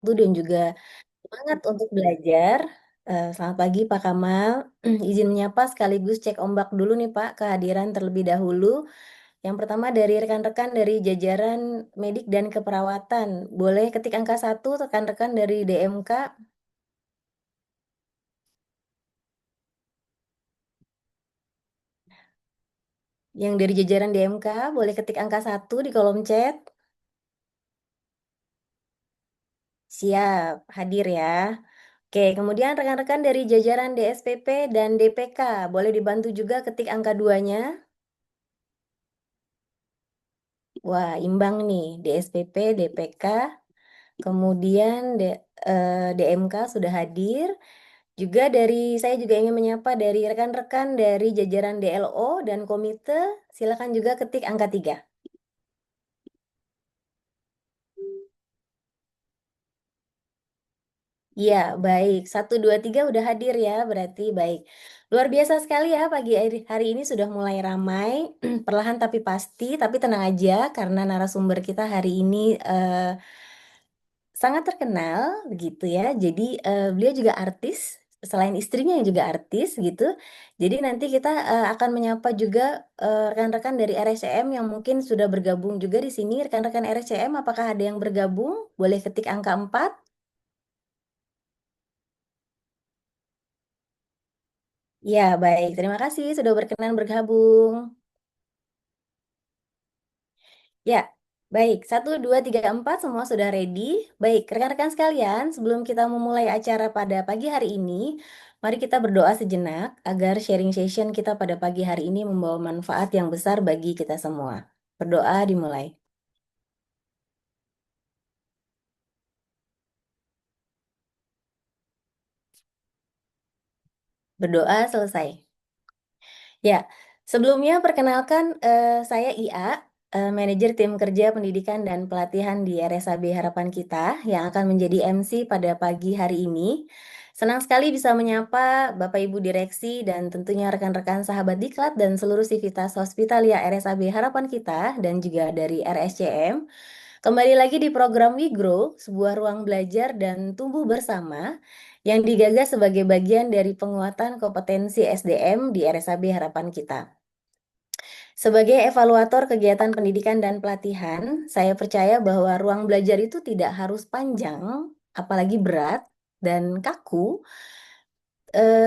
dan juga semangat untuk belajar. Selamat pagi Pak Kamal. Izin menyapa sekaligus cek ombak dulu nih Pak, kehadiran terlebih dahulu. Yang pertama dari rekan-rekan dari jajaran medik dan keperawatan. Boleh ketik angka 1 rekan-rekan dari DMK. Yang dari jajaran DMK, boleh ketik angka 1 di kolom chat. Siap, hadir ya. Oke, kemudian rekan-rekan dari jajaran DSPP dan DPK, boleh dibantu juga ketik angka 2-nya. Wah, imbang nih, DSPP, DPK, kemudian DMK sudah hadir. Juga saya juga ingin menyapa dari rekan-rekan dari jajaran DLO dan komite, silakan juga ketik angka 3. Iya, baik. 1, 2, 3 udah hadir ya, berarti baik. Luar biasa sekali ya, pagi hari ini sudah mulai ramai, perlahan tapi pasti, tapi tenang aja karena narasumber kita hari ini sangat terkenal begitu ya. Jadi beliau juga artis, selain istrinya yang juga artis gitu. Jadi nanti kita akan menyapa juga rekan-rekan dari RSCM yang mungkin sudah bergabung juga di sini. Rekan-rekan RSCM, apakah ada yang bergabung? Boleh ketik angka 4. Ya, baik. Terima kasih sudah berkenan bergabung. Ya, baik. 1, 2, 3, 4 semua sudah ready. Baik, rekan-rekan sekalian, sebelum kita memulai acara pada pagi hari ini, mari kita berdoa sejenak agar sharing session kita pada pagi hari ini membawa manfaat yang besar bagi kita semua. Berdoa dimulai. Berdoa selesai. Ya, sebelumnya perkenalkan saya IA, manajer tim kerja pendidikan dan pelatihan di RSAB Harapan Kita yang akan menjadi MC pada pagi hari ini. Senang sekali bisa menyapa Bapak Ibu Direksi dan tentunya rekan-rekan sahabat diklat dan seluruh sivitas Hospitalia RSAB Harapan Kita dan juga dari RSCM. Kembali lagi di program We Grow, sebuah ruang belajar dan tumbuh bersama yang digagas sebagai bagian dari penguatan kompetensi SDM di RSAB Harapan Kita. Sebagai evaluator kegiatan pendidikan dan pelatihan, saya percaya bahwa ruang belajar itu tidak harus panjang, apalagi berat dan kaku,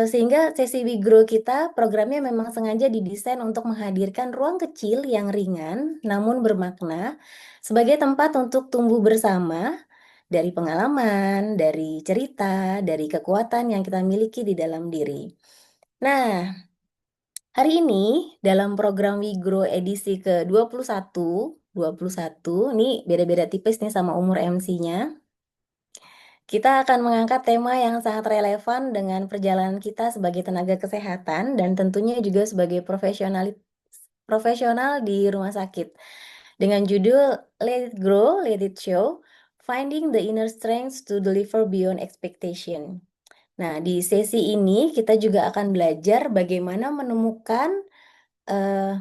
sehingga sesi We Grow kita programnya memang sengaja didesain untuk menghadirkan ruang kecil yang ringan namun bermakna sebagai tempat untuk tumbuh bersama dari pengalaman, dari cerita, dari kekuatan yang kita miliki di dalam diri. Nah, hari ini dalam program We Grow edisi ke-21, 21, ini beda-beda tipis nih sama umur MC-nya. Kita akan mengangkat tema yang sangat relevan dengan perjalanan kita sebagai tenaga kesehatan dan tentunya juga sebagai profesional di rumah sakit. Dengan judul Let It Grow, Let It Show, Finding the Inner Strength to Deliver Beyond Expectation. Nah, di sesi ini kita juga akan belajar bagaimana menemukan,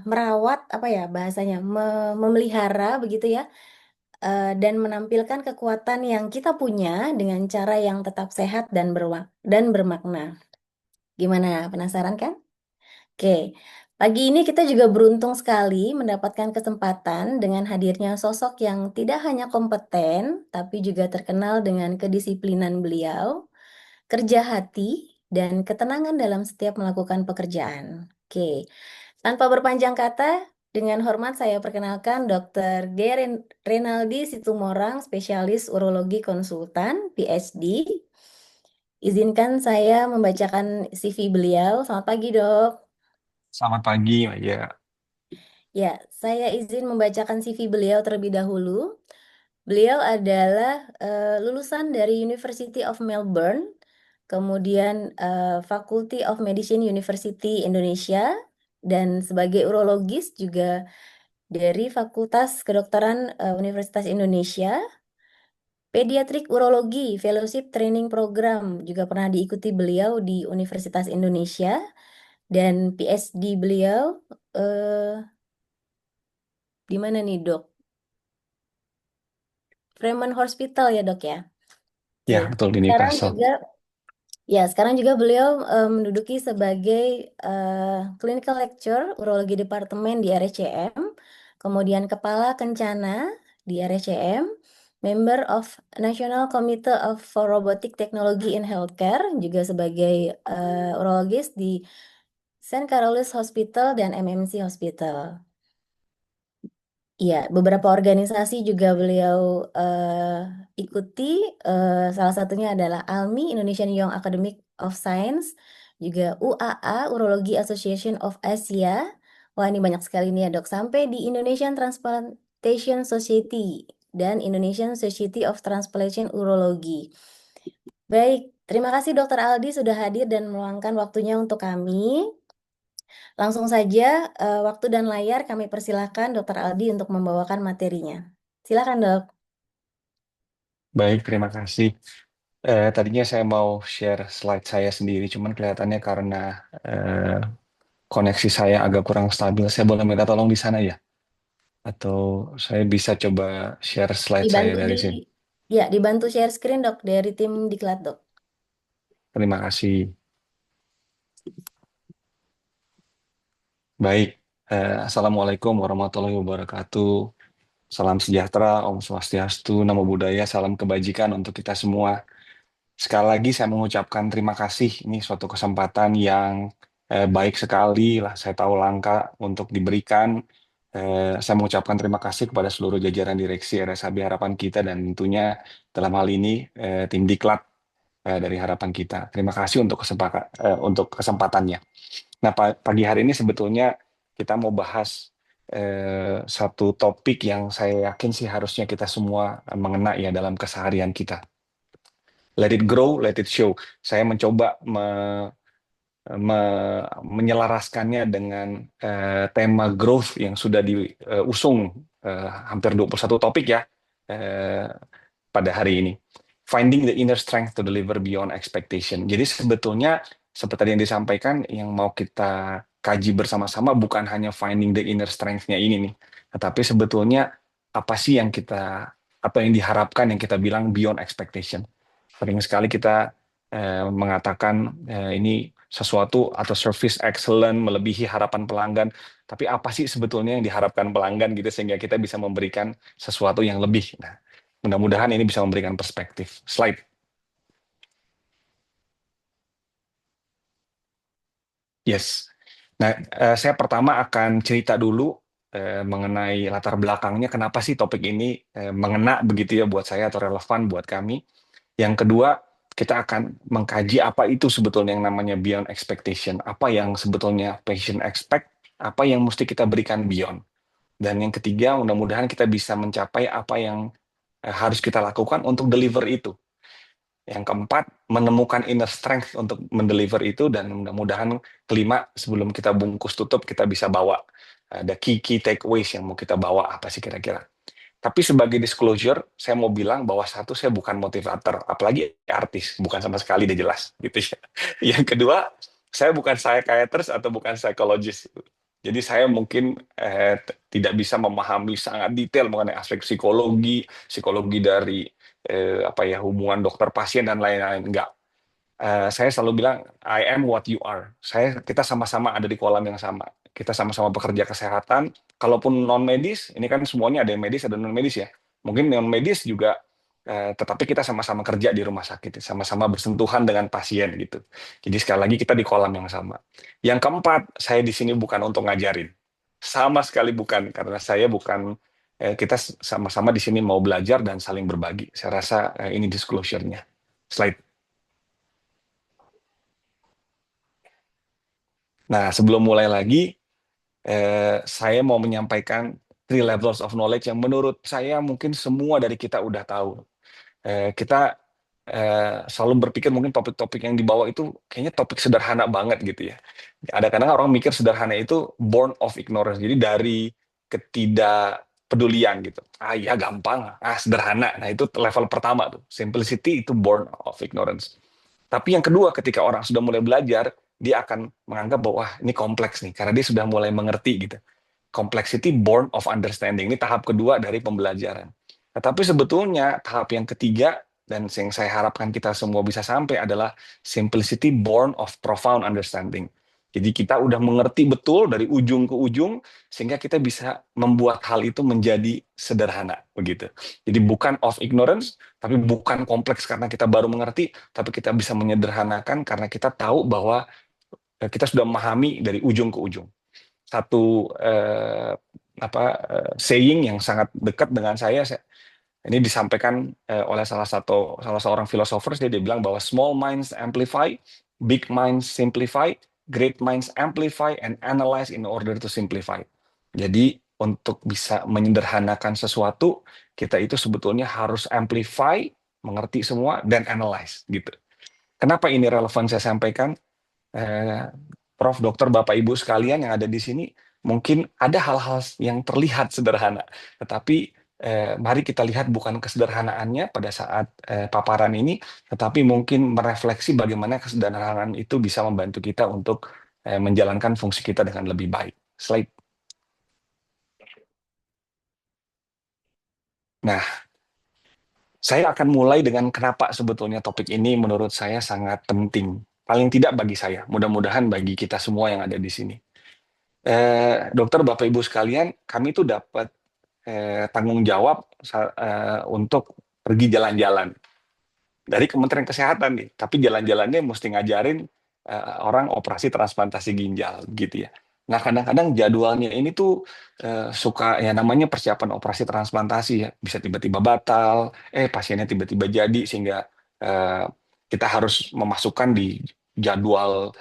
merawat, apa ya bahasanya, memelihara begitu ya, dan menampilkan kekuatan yang kita punya dengan cara yang tetap sehat dan bermakna. Gimana, penasaran kan? Oke, pagi ini kita juga beruntung sekali mendapatkan kesempatan dengan hadirnya sosok yang tidak hanya kompeten, tapi juga terkenal dengan kedisiplinan beliau, kerja hati, dan ketenangan dalam setiap melakukan pekerjaan. Oke, tanpa berpanjang kata, dengan hormat saya perkenalkan Dr. Renaldi Situmorang, spesialis urologi konsultan, PhD. Izinkan saya membacakan CV beliau. Selamat pagi, Dok. Selamat pagi, Maya. Ya, saya izin membacakan CV beliau terlebih dahulu. Beliau adalah lulusan dari University of Melbourne, kemudian Faculty of Medicine University Indonesia, dan sebagai urologis juga dari Fakultas Kedokteran Universitas Indonesia, Pediatrik Urologi Fellowship Training Program juga pernah diikuti beliau di Universitas Indonesia, dan PhD beliau eh, di mana nih, Dok? Freeman Hospital ya, Dok ya? Ya, Oke. betul di Sekarang Newcastle. juga sekarang juga beliau menduduki sebagai clinical lecturer urologi departemen di RSCM, kemudian kepala kencana di RSCM, member of National Committee for Robotic Technology in Healthcare, juga sebagai urologis di St. Carol's Hospital dan MMC Hospital. Iya, beberapa organisasi juga beliau ikuti. Salah satunya adalah ALMI, Indonesian Young Academic of Science, juga UAA, Urology Association of Asia. Wah, ini banyak sekali nih ya, Dok. Sampai di Indonesian Transplantation Society dan Indonesian Society of Transplantation Urology. Baik, terima kasih Dokter Aldi sudah hadir dan meluangkan waktunya untuk kami. Langsung saja, waktu dan layar kami persilahkan Dokter Aldi untuk membawakan materinya. Silakan, Dok. Baik, terima kasih. Tadinya saya mau share slide saya sendiri, cuman kelihatannya karena eh, koneksi saya agak kurang stabil. Saya boleh minta tolong di sana ya? Atau saya bisa coba share slide saya Dibantu dari sini? dibantu share screen, Dok, dari tim Diklat, Dok. Terima kasih. Baik, Assalamualaikum warahmatullahi wabarakatuh. Salam sejahtera, Om Swastiastu, Namo Buddhaya, salam kebajikan untuk kita semua. Sekali lagi saya mengucapkan terima kasih. Ini suatu kesempatan yang baik sekali lah. Saya tahu langka untuk diberikan. Saya mengucapkan terima kasih kepada seluruh jajaran direksi RSAB Harapan Kita dan tentunya dalam hal ini tim Diklat dari Harapan Kita. Terima kasih untuk kesempatannya. Nah, pagi hari ini sebetulnya kita mau bahas satu topik yang saya yakin sih harusnya kita semua mengena ya dalam keseharian kita. Let it grow, let it show. Saya mencoba menyelaraskannya dengan tema growth yang sudah diusung hampir 21 topik ya pada hari ini. Finding the inner strength to deliver beyond expectation. Jadi sebetulnya seperti yang disampaikan, yang mau kita kaji bersama-sama bukan hanya finding the inner strength-nya ini nih, tetapi sebetulnya apa sih yang apa yang diharapkan yang kita bilang beyond expectation. Sering sekali kita mengatakan ini sesuatu atau service excellent melebihi harapan pelanggan, tapi apa sih sebetulnya yang diharapkan pelanggan gitu sehingga kita bisa memberikan sesuatu yang lebih. Nah, mudah-mudahan ini bisa memberikan perspektif. Slide. Yes. Nah, saya pertama akan cerita dulu mengenai latar belakangnya kenapa sih topik ini mengena begitu ya buat saya atau relevan buat kami. Yang kedua, kita akan mengkaji apa itu sebetulnya yang namanya beyond expectation. Apa yang sebetulnya patient expect, apa yang mesti kita berikan beyond. Dan yang ketiga, mudah-mudahan kita bisa mencapai apa yang harus kita lakukan untuk deliver itu. Yang keempat, menemukan inner strength untuk mendeliver itu, dan mudah-mudahan kelima, sebelum kita bungkus tutup, kita bisa bawa ada key takeaways yang mau kita bawa apa sih kira-kira. Tapi sebagai disclosure, saya mau bilang bahwa satu, saya bukan motivator, apalagi artis, bukan sama sekali, udah jelas gitu ya. Yang kedua, saya bukan psychiatrist atau bukan psikologis. Jadi saya mungkin tidak bisa memahami sangat detail mengenai aspek psikologi, psikologi dari apa ya hubungan dokter pasien dan lain-lain. Enggak. Saya selalu bilang I am what you are. Kita sama-sama ada di kolam yang sama. Kita sama-sama bekerja kesehatan. Kalaupun non medis, ini kan semuanya ada yang medis, ada non medis ya. Mungkin non medis juga, tetapi kita sama-sama kerja di rumah sakit, sama-sama bersentuhan dengan pasien gitu. Jadi sekali lagi kita di kolam yang sama. Yang keempat, saya di sini bukan untuk ngajarin, sama sekali bukan, karena saya bukan. Kita sama-sama di sini mau belajar dan saling berbagi. Saya rasa ini disclosure-nya. Slide. Nah, sebelum mulai lagi, saya mau menyampaikan three levels of knowledge yang menurut saya mungkin semua dari kita udah tahu. Kita selalu berpikir mungkin topik-topik yang dibawa itu kayaknya topik sederhana banget gitu ya. Ada kadang orang mikir sederhana itu born of ignorance, jadi dari ketidakpedulian gitu. Ah ya gampang, sederhana. Nah itu level pertama tuh, simplicity itu born of ignorance. Tapi yang kedua, ketika orang sudah mulai belajar, dia akan menganggap bahwa wah, ini kompleks nih, karena dia sudah mulai mengerti gitu. Complexity born of understanding. Ini tahap kedua dari pembelajaran. Tetapi sebetulnya tahap yang ketiga dan yang saya harapkan kita semua bisa sampai adalah simplicity born of profound understanding. Jadi kita udah mengerti betul dari ujung ke ujung sehingga kita bisa membuat hal itu menjadi sederhana begitu. Jadi bukan of ignorance, tapi bukan kompleks karena kita baru mengerti, tapi kita bisa menyederhanakan karena kita tahu bahwa kita sudah memahami dari ujung ke ujung. Satu saying yang sangat dekat dengan saya ini disampaikan oleh salah seorang filosofer. Dia bilang bahwa small minds amplify, big minds simplify, great minds amplify and analyze in order to simplify. Jadi untuk bisa menyederhanakan sesuatu, kita itu sebetulnya harus amplify, mengerti semua dan analyze gitu. Kenapa ini relevan saya sampaikan? eh, Prof, Dokter, Bapak, Ibu sekalian yang ada di sini, mungkin ada hal-hal yang terlihat sederhana, tetapi mari kita lihat bukan kesederhanaannya pada saat paparan ini, tetapi mungkin merefleksi bagaimana kesederhanaan itu bisa membantu kita untuk menjalankan fungsi kita dengan lebih baik. Slide. Nah, saya akan mulai dengan kenapa sebetulnya topik ini menurut saya sangat penting. Paling tidak bagi saya, mudah-mudahan bagi kita semua yang ada di sini. Dokter, Bapak, Ibu sekalian, kami tuh dapat tanggung jawab untuk pergi jalan-jalan dari Kementerian Kesehatan nih, tapi jalan-jalannya mesti ngajarin orang operasi transplantasi ginjal gitu ya. Nah, kadang-kadang jadwalnya ini tuh suka ya namanya persiapan operasi transplantasi ya, bisa tiba-tiba batal, pasiennya tiba-tiba jadi sehingga eh, kita harus memasukkan di jadwal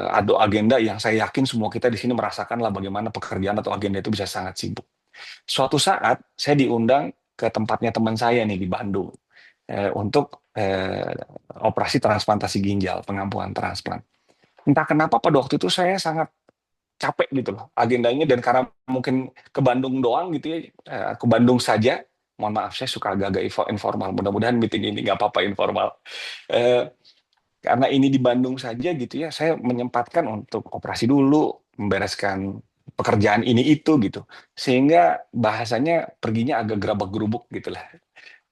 atau agenda yang saya yakin semua kita di sini merasakan lah bagaimana pekerjaan atau agenda itu bisa sangat sibuk. Suatu saat saya diundang ke tempatnya teman saya nih di Bandung untuk operasi transplantasi ginjal, pengampuhan transplant. Entah kenapa pada waktu itu saya sangat capek gitu loh agendanya, dan karena mungkin ke Bandung doang gitu ya, ke Bandung saja. Mohon maaf, saya suka agak-agak informal. Mudah-mudahan meeting ini nggak apa-apa informal. Eh, karena ini di Bandung saja gitu ya, saya menyempatkan untuk operasi dulu, membereskan pekerjaan ini itu gitu, sehingga bahasanya perginya agak gerabak-gerubuk gitu lah.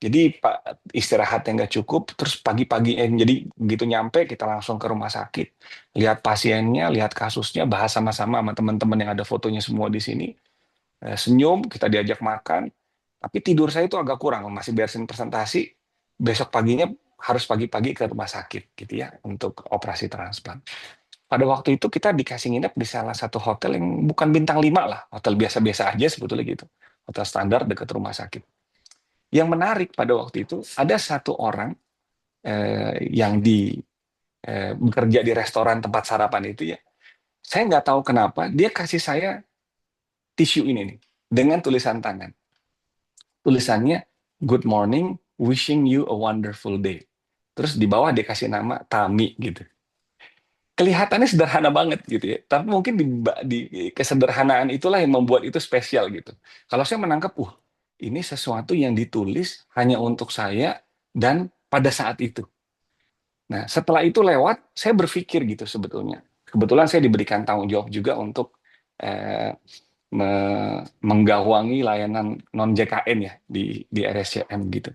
Jadi Pak istirahatnya nggak cukup, terus pagi-pagi jadi begitu nyampe kita langsung ke rumah sakit, lihat pasiennya, lihat kasusnya, bahas sama-sama sama teman-teman yang ada fotonya semua di sini, senyum, kita diajak makan, tapi tidur saya itu agak kurang, masih beresin presentasi, besok paginya harus pagi-pagi ke rumah sakit gitu ya untuk operasi transplant. Pada waktu itu kita dikasih nginep di salah satu hotel yang bukan bintang 5 lah, hotel biasa-biasa aja sebetulnya gitu, hotel standar dekat rumah sakit. Yang menarik pada waktu itu ada satu orang yang bekerja di restoran tempat sarapan itu ya. Saya nggak tahu kenapa dia kasih saya tisu ini nih dengan tulisan tangan. Tulisannya "Good morning, wishing you a wonderful day." Terus di bawah dia kasih nama Tami gitu. Kelihatannya sederhana banget gitu ya, tapi mungkin di kesederhanaan itulah yang membuat itu spesial gitu. Kalau saya menangkap, ini sesuatu yang ditulis hanya untuk saya dan pada saat itu. Nah, setelah itu lewat, saya berpikir gitu sebetulnya. Kebetulan saya diberikan tanggung jawab juga untuk eh, menggawangi layanan non JKN ya di RSCM gitu.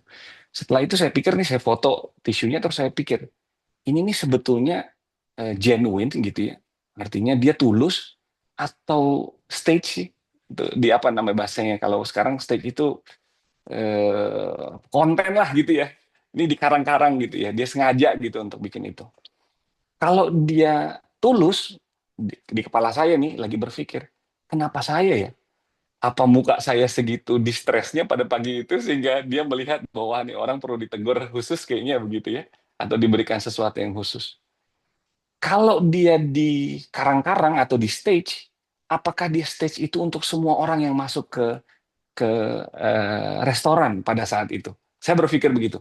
Setelah itu saya pikir nih, saya foto tisunya terus saya pikir ini nih sebetulnya genuine gitu ya. Artinya dia tulus atau stage sih. Di apa namanya bahasanya kalau sekarang stage itu konten lah gitu ya. Ini dikarang-karang gitu ya. Dia sengaja gitu untuk bikin itu. Kalau dia tulus, di kepala saya nih lagi berpikir, kenapa saya ya? Apa muka saya segitu distresnya pada pagi itu sehingga dia melihat bahwa nih orang perlu ditegur khusus kayaknya begitu ya, atau diberikan sesuatu yang khusus. Kalau dia di karang-karang atau di stage, apakah dia stage itu untuk semua orang yang masuk ke restoran pada saat itu? Saya berpikir begitu.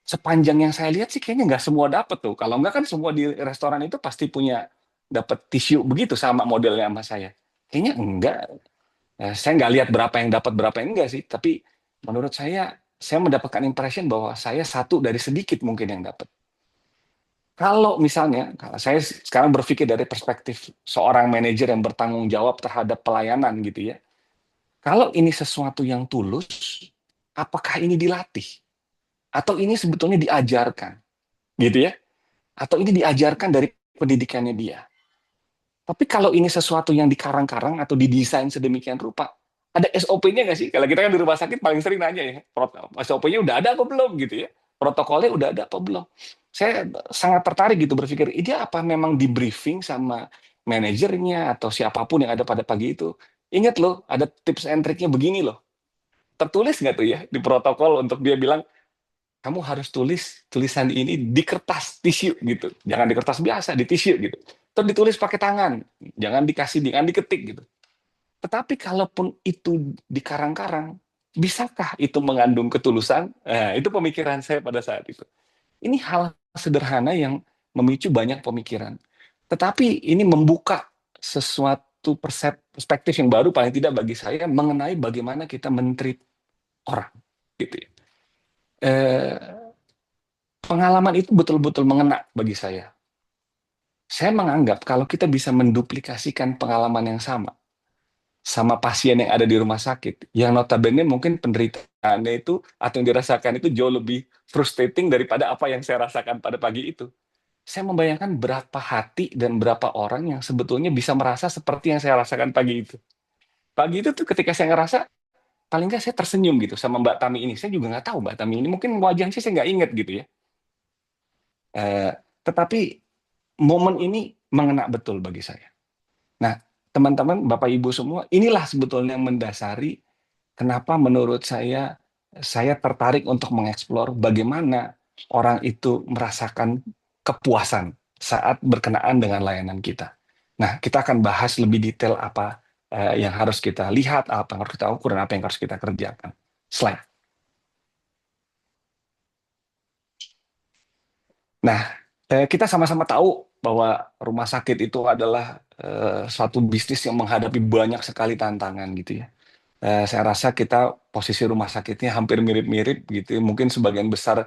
Sepanjang yang saya lihat sih kayaknya nggak semua dapat tuh. Kalau nggak kan semua di restoran itu pasti punya dapat tisu begitu sama modelnya sama saya. Kayaknya enggak. Saya nggak lihat berapa yang dapat berapa yang enggak sih. Tapi menurut saya mendapatkan impression bahwa saya satu dari sedikit mungkin yang dapat. Kalau misalnya, kalau saya sekarang berpikir dari perspektif seorang manajer yang bertanggung jawab terhadap pelayanan gitu ya. Kalau ini sesuatu yang tulus, apakah ini dilatih? Atau ini sebetulnya diajarkan, gitu ya? Atau ini diajarkan dari pendidikannya dia. Tapi kalau ini sesuatu yang dikarang-karang atau didesain sedemikian rupa, ada SOP-nya nggak sih? Kalau kita kan di rumah sakit paling sering nanya ya, SOP-nya udah ada apa belum gitu ya? Protokolnya udah ada apa belum? Saya sangat tertarik gitu berpikir, ini apa memang di briefing sama manajernya atau siapapun yang ada pada pagi itu? Ingat loh, ada tips and triknya begini loh. Tertulis nggak tuh ya di protokol untuk dia bilang, kamu harus tulis tulisan ini di kertas tisu gitu. Jangan di kertas biasa, di tisu gitu. Terus ditulis pakai tangan, jangan diketik gitu. Tetapi kalaupun itu dikarang-karang, bisakah itu mengandung ketulusan? Nah, itu pemikiran saya pada saat itu. Ini hal sederhana yang memicu banyak pemikiran. Tetapi ini membuka sesuatu perspektif yang baru paling tidak bagi saya mengenai bagaimana kita men-treat orang gitu ya. Eh, Pengalaman itu betul-betul mengena bagi saya. Saya menganggap kalau kita bisa menduplikasikan pengalaman yang sama pasien yang ada di rumah sakit, yang notabene mungkin penderitaannya itu atau yang dirasakan itu jauh lebih frustrating daripada apa yang saya rasakan pada pagi itu. Saya membayangkan berapa hati dan berapa orang yang sebetulnya bisa merasa seperti yang saya rasakan pagi itu. Pagi itu tuh ketika saya ngerasa, paling nggak saya tersenyum gitu sama Mbak Tami ini. Saya juga nggak tahu Mbak Tami ini, mungkin wajahnya saya nggak inget gitu ya. Eh, tetapi momen ini mengena betul bagi saya. Nah, teman-teman, Bapak Ibu semua, inilah sebetulnya yang mendasari kenapa menurut saya tertarik untuk mengeksplor bagaimana orang itu merasakan kepuasan saat berkenaan dengan layanan kita. Nah, kita akan bahas lebih detail apa yang harus kita lihat, apa yang harus kita ukur, dan apa yang harus kita kerjakan. Slide. Nah, kita sama-sama tahu bahwa rumah sakit itu adalah suatu bisnis yang menghadapi banyak sekali tantangan gitu ya. Saya rasa kita posisi rumah sakitnya hampir mirip-mirip gitu. Mungkin sebagian besar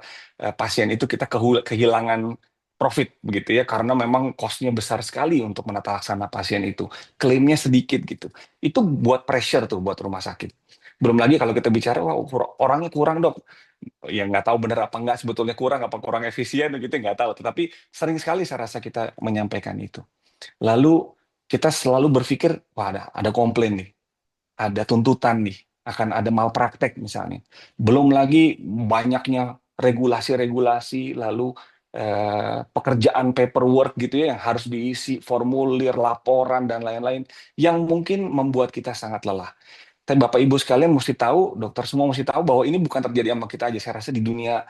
pasien itu kita kehilangan profit begitu ya, karena memang cost-nya besar sekali untuk menata laksana pasien itu. Klaimnya sedikit gitu. Itu buat pressure tuh buat rumah sakit. Belum lagi kalau kita bicara, wah orangnya kurang dok. Ya nggak tahu benar apa nggak sebetulnya kurang, apa kurang efisien gitu nggak tahu. Tetapi sering sekali saya rasa kita menyampaikan itu. Lalu kita selalu berpikir, wah ada komplain nih, ada tuntutan nih, akan ada malpraktek misalnya. Belum lagi banyaknya regulasi-regulasi, lalu pekerjaan paperwork gitu ya, yang harus diisi, formulir, laporan, dan lain-lain, yang mungkin membuat kita sangat lelah. Tapi Bapak Ibu sekalian mesti tahu, dokter semua mesti tahu bahwa ini bukan terjadi sama kita aja. Saya rasa di dunia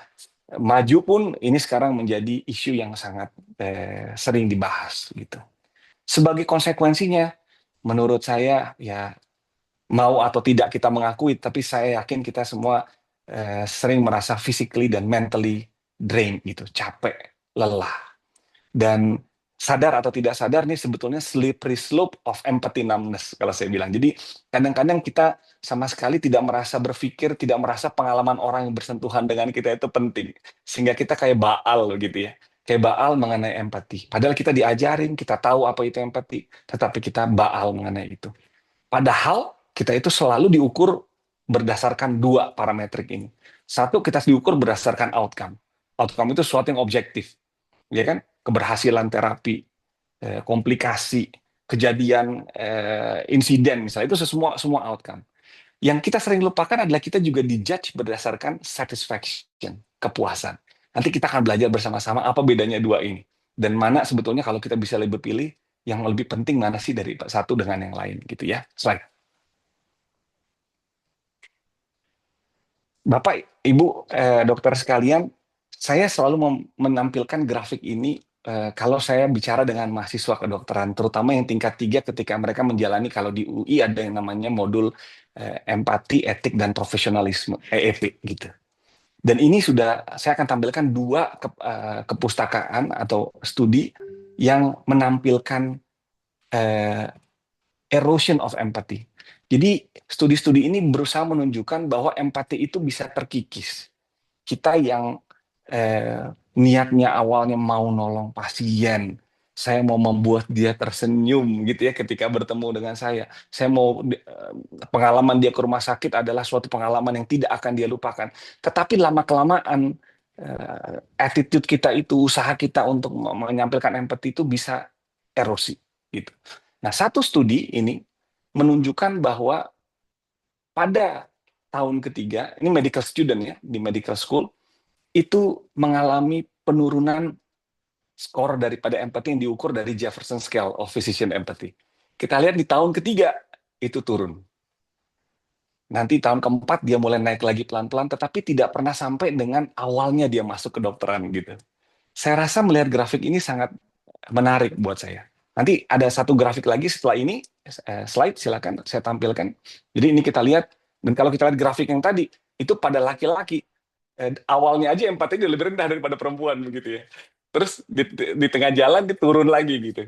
maju pun ini sekarang menjadi isu yang sangat sering dibahas gitu. Sebagai konsekuensinya, menurut saya ya mau atau tidak kita mengakui, tapi saya yakin kita semua sering merasa physically dan mentally drained gitu, capek, lelah. Dan sadar atau tidak sadar nih sebetulnya slippery slope of empathy numbness kalau saya bilang. Jadi kadang-kadang kita sama sekali tidak merasa berpikir, tidak merasa pengalaman orang yang bersentuhan dengan kita itu penting. Sehingga kita kayak Baal gitu ya. Kayak Baal mengenai empati. Padahal kita diajarin, kita tahu apa itu empati, tetapi kita Baal mengenai itu. Padahal kita itu selalu diukur berdasarkan dua parametrik ini. Satu, kita diukur berdasarkan outcome. Outcome itu sesuatu yang objektif, ya kan? Keberhasilan terapi, komplikasi, kejadian, insiden misalnya, itu semua outcome. Yang kita sering lupakan adalah kita juga dijudge berdasarkan satisfaction, kepuasan. Nanti kita akan belajar bersama-sama apa bedanya dua ini. Dan mana sebetulnya kalau kita bisa lebih pilih, yang lebih penting mana sih dari satu dengan yang lain gitu ya. Slide. Bapak, Ibu, dokter sekalian, saya selalu menampilkan grafik ini kalau saya bicara dengan mahasiswa kedokteran, terutama yang tingkat 3 ketika mereka menjalani, kalau di UI ada yang namanya modul empati, etik, dan profesionalisme, EEP gitu. Dan ini sudah, saya akan tampilkan dua kepustakaan atau studi yang menampilkan eh, erosion of empathy. Jadi studi-studi ini berusaha menunjukkan bahwa empati itu bisa terkikis. Kita yang niatnya awalnya mau nolong pasien, saya mau membuat dia tersenyum gitu ya ketika bertemu dengan saya mau pengalaman dia ke rumah sakit adalah suatu pengalaman yang tidak akan dia lupakan. Tetapi lama kelamaan attitude kita itu, usaha kita untuk menyampaikan empati itu bisa erosi gitu. Nah, satu studi ini menunjukkan bahwa pada tahun ketiga, ini medical student ya, di medical school, itu mengalami penurunan skor daripada empati yang diukur dari Jefferson Scale of Physician Empathy. Kita lihat di tahun ketiga, itu turun. Nanti tahun keempat dia mulai naik lagi pelan-pelan, tetapi tidak pernah sampai dengan awalnya dia masuk ke dokteran gitu. Saya rasa melihat grafik ini sangat menarik buat saya. Nanti ada satu grafik lagi setelah ini, slide silakan saya tampilkan. Jadi ini kita lihat, dan kalau kita lihat grafik yang tadi, itu pada laki-laki, awalnya aja empatinya lebih rendah daripada perempuan begitu ya. Terus di tengah jalan dia turun lagi gitu.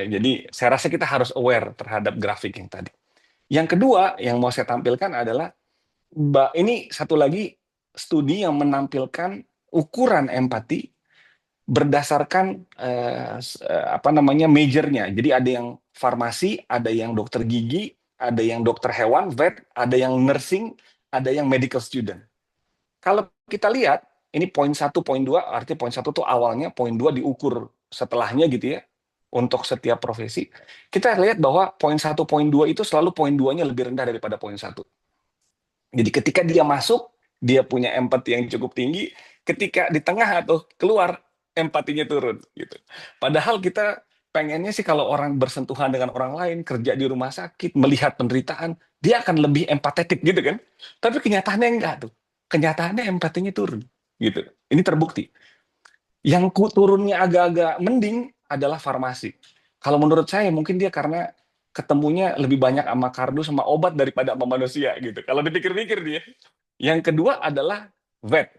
Jadi saya rasa kita harus aware terhadap grafik yang tadi. Yang kedua yang mau saya tampilkan adalah ini satu lagi studi yang menampilkan ukuran empati berdasarkan apa namanya majornya. Jadi ada yang farmasi, ada yang dokter gigi, ada yang dokter hewan, vet, ada yang nursing, ada yang medical student. Kalau kita lihat ini poin 1, poin 2, artinya poin 1 itu awalnya, poin 2 diukur setelahnya gitu ya. Untuk setiap profesi, kita lihat bahwa poin 1, poin 2 itu selalu poin 2-nya lebih rendah daripada poin 1. Jadi ketika dia masuk, dia punya empati yang cukup tinggi, ketika di tengah atau keluar, empatinya turun gitu. Padahal kita pengennya sih kalau orang bersentuhan dengan orang lain, kerja di rumah sakit, melihat penderitaan, dia akan lebih empatetik gitu kan. Tapi kenyataannya enggak tuh. Kenyataannya empatinya turun gitu. Ini terbukti. Yang turunnya agak-agak mending adalah farmasi. Kalau menurut saya mungkin dia karena ketemunya lebih banyak sama kardus sama obat daripada sama manusia gitu. Kalau dipikir-pikir dia. Yang kedua adalah vet,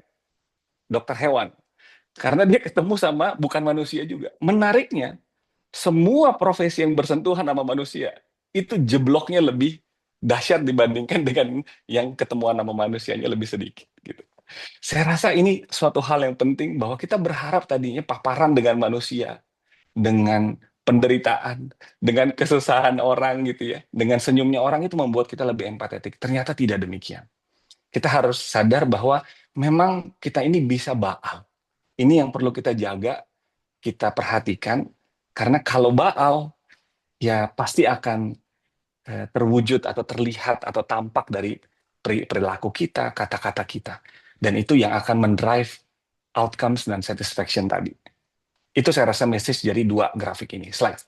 dokter hewan. Karena dia ketemu sama bukan manusia juga. Menariknya, semua profesi yang bersentuhan sama manusia itu jebloknya lebih dahsyat dibandingkan dengan yang ketemuan sama manusianya lebih sedikit gitu. Saya rasa ini suatu hal yang penting bahwa kita berharap tadinya paparan dengan manusia, dengan penderitaan, dengan kesusahan orang gitu ya, dengan senyumnya orang itu membuat kita lebih empatetik. Ternyata tidak demikian. Kita harus sadar bahwa memang kita ini bisa baal. Ini yang perlu kita jaga, kita perhatikan, karena kalau baal, ya pasti akan terwujud atau terlihat atau tampak dari perilaku kita, kata-kata kita. Dan itu yang akan mendrive outcomes dan satisfaction tadi. Itu saya rasa message dari dua grafik ini. Slide.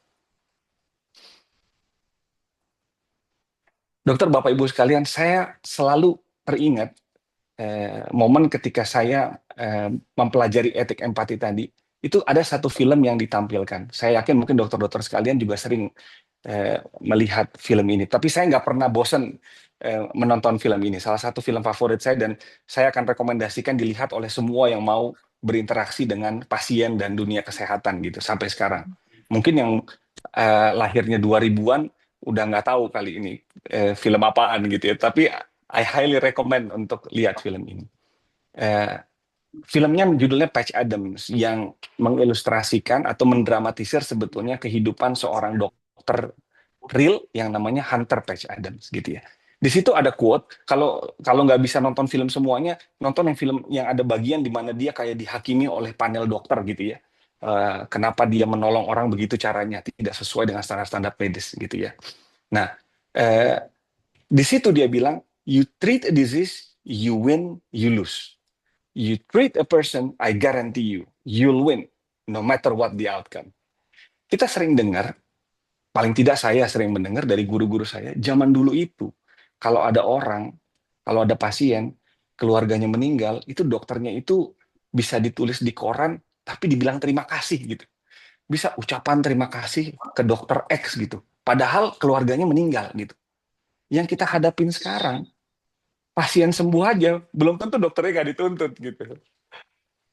Dokter, Bapak, Ibu sekalian, saya selalu teringat momen ketika saya mempelajari etik empati tadi. Itu ada satu film yang ditampilkan. Saya yakin mungkin dokter-dokter sekalian juga sering melihat film ini. Tapi saya nggak pernah bosan menonton film ini. Salah satu film favorit saya dan saya akan rekomendasikan dilihat oleh semua yang mau berinteraksi dengan pasien dan dunia kesehatan gitu sampai sekarang. Mungkin yang lahirnya 2000-an udah nggak tahu kali ini film apaan gitu ya. Tapi I highly recommend untuk lihat film ini. Eh, Filmnya judulnya Patch Adams yang mengilustrasikan atau mendramatisir sebetulnya kehidupan seorang dokter real yang namanya Hunter Patch Adams gitu ya. Di situ ada quote, kalau kalau nggak bisa nonton film semuanya, nonton yang film yang ada bagian di mana dia kayak dihakimi oleh panel dokter gitu ya. Kenapa dia menolong orang begitu caranya tidak sesuai dengan standar-standar medis gitu ya. Nah, eh, di situ dia bilang, you treat a disease, you win, you lose. You treat a person, I guarantee you, you'll win, no matter what the outcome. Kita sering dengar, paling tidak saya sering mendengar dari guru-guru saya, zaman dulu itu, kalau ada orang, kalau ada pasien, keluarganya meninggal, itu dokternya itu bisa ditulis di koran, tapi dibilang terima kasih gitu. Bisa ucapan terima kasih ke dokter X gitu. Padahal keluarganya meninggal gitu. Yang kita hadapin sekarang, pasien sembuh aja, belum tentu dokternya nggak dituntut gitu.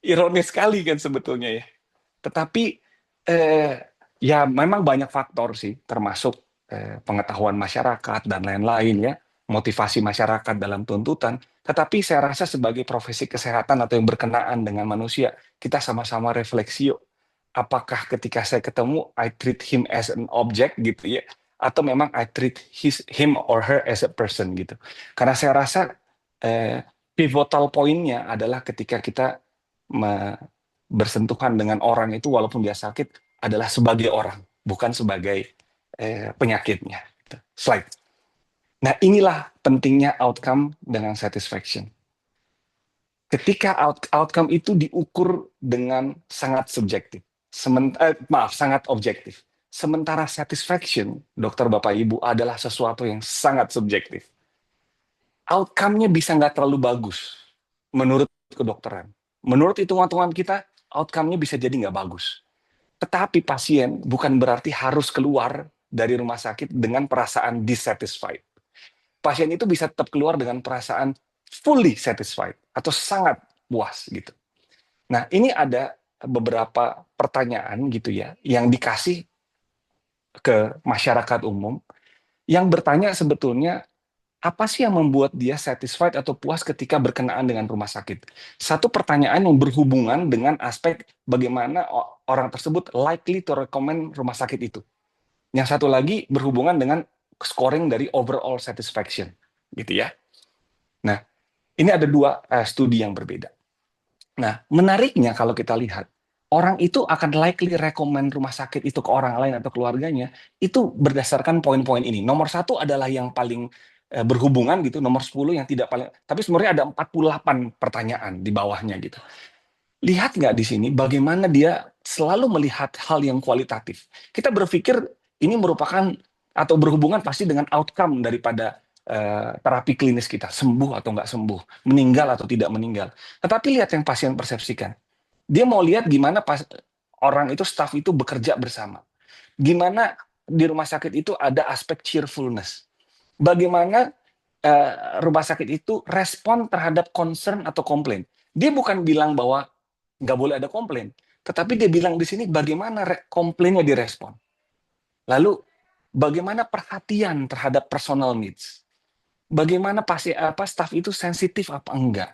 Ironis sekali kan sebetulnya ya. Tetapi eh, ya memang banyak faktor sih, termasuk pengetahuan masyarakat dan lain-lain ya, motivasi masyarakat dalam tuntutan. Tetapi saya rasa sebagai profesi kesehatan atau yang berkenaan dengan manusia, kita sama-sama refleksi yuk. Apakah ketika saya ketemu, I treat him as an object gitu ya, atau memang I treat him or her as a person gitu. Karena saya rasa pivotal poinnya adalah ketika kita bersentuhan dengan orang itu walaupun dia sakit adalah sebagai orang, bukan sebagai penyakitnya. Slide. Nah, inilah pentingnya outcome dengan satisfaction. Ketika outcome itu diukur dengan sangat subjektif, sangat objektif. Sementara satisfaction, dokter Bapak Ibu, adalah sesuatu yang sangat subjektif. Outcome-nya bisa nggak terlalu bagus menurut kedokteran. Menurut hitungan-hitungan kita, outcome-nya bisa jadi nggak bagus. Tetapi pasien bukan berarti harus keluar dari rumah sakit dengan perasaan dissatisfied. Pasien itu bisa tetap keluar dengan perasaan fully satisfied atau sangat puas gitu. Nah, ini ada beberapa pertanyaan gitu ya yang dikasih ke masyarakat umum yang bertanya sebetulnya apa sih yang membuat dia satisfied atau puas ketika berkenaan dengan rumah sakit? Satu pertanyaan yang berhubungan dengan aspek bagaimana orang tersebut likely to recommend rumah sakit itu. Yang satu lagi berhubungan dengan scoring dari overall satisfaction, gitu ya. Nah, ini ada dua studi yang berbeda. Nah, menariknya kalau kita lihat, orang itu akan likely recommend rumah sakit itu ke orang lain atau keluarganya, itu berdasarkan poin-poin ini. Nomor satu adalah yang paling berhubungan gitu, nomor 10 yang tidak paling, tapi sebenarnya ada 48 pertanyaan di bawahnya gitu. Lihat nggak di sini bagaimana dia selalu melihat hal yang kualitatif. Kita berpikir ini merupakan atau berhubungan pasti dengan outcome daripada terapi klinis kita, sembuh atau nggak sembuh, meninggal atau tidak meninggal. Tetapi lihat yang pasien persepsikan. Dia mau lihat gimana orang itu, staff itu bekerja bersama. Gimana di rumah sakit itu ada aspek cheerfulness. Bagaimana rumah sakit itu respon terhadap concern atau komplain. Dia bukan bilang bahwa nggak boleh ada komplain, tetapi dia bilang di sini bagaimana komplainnya direspon. Lalu bagaimana perhatian terhadap personal needs. Bagaimana staff itu sensitif apa enggak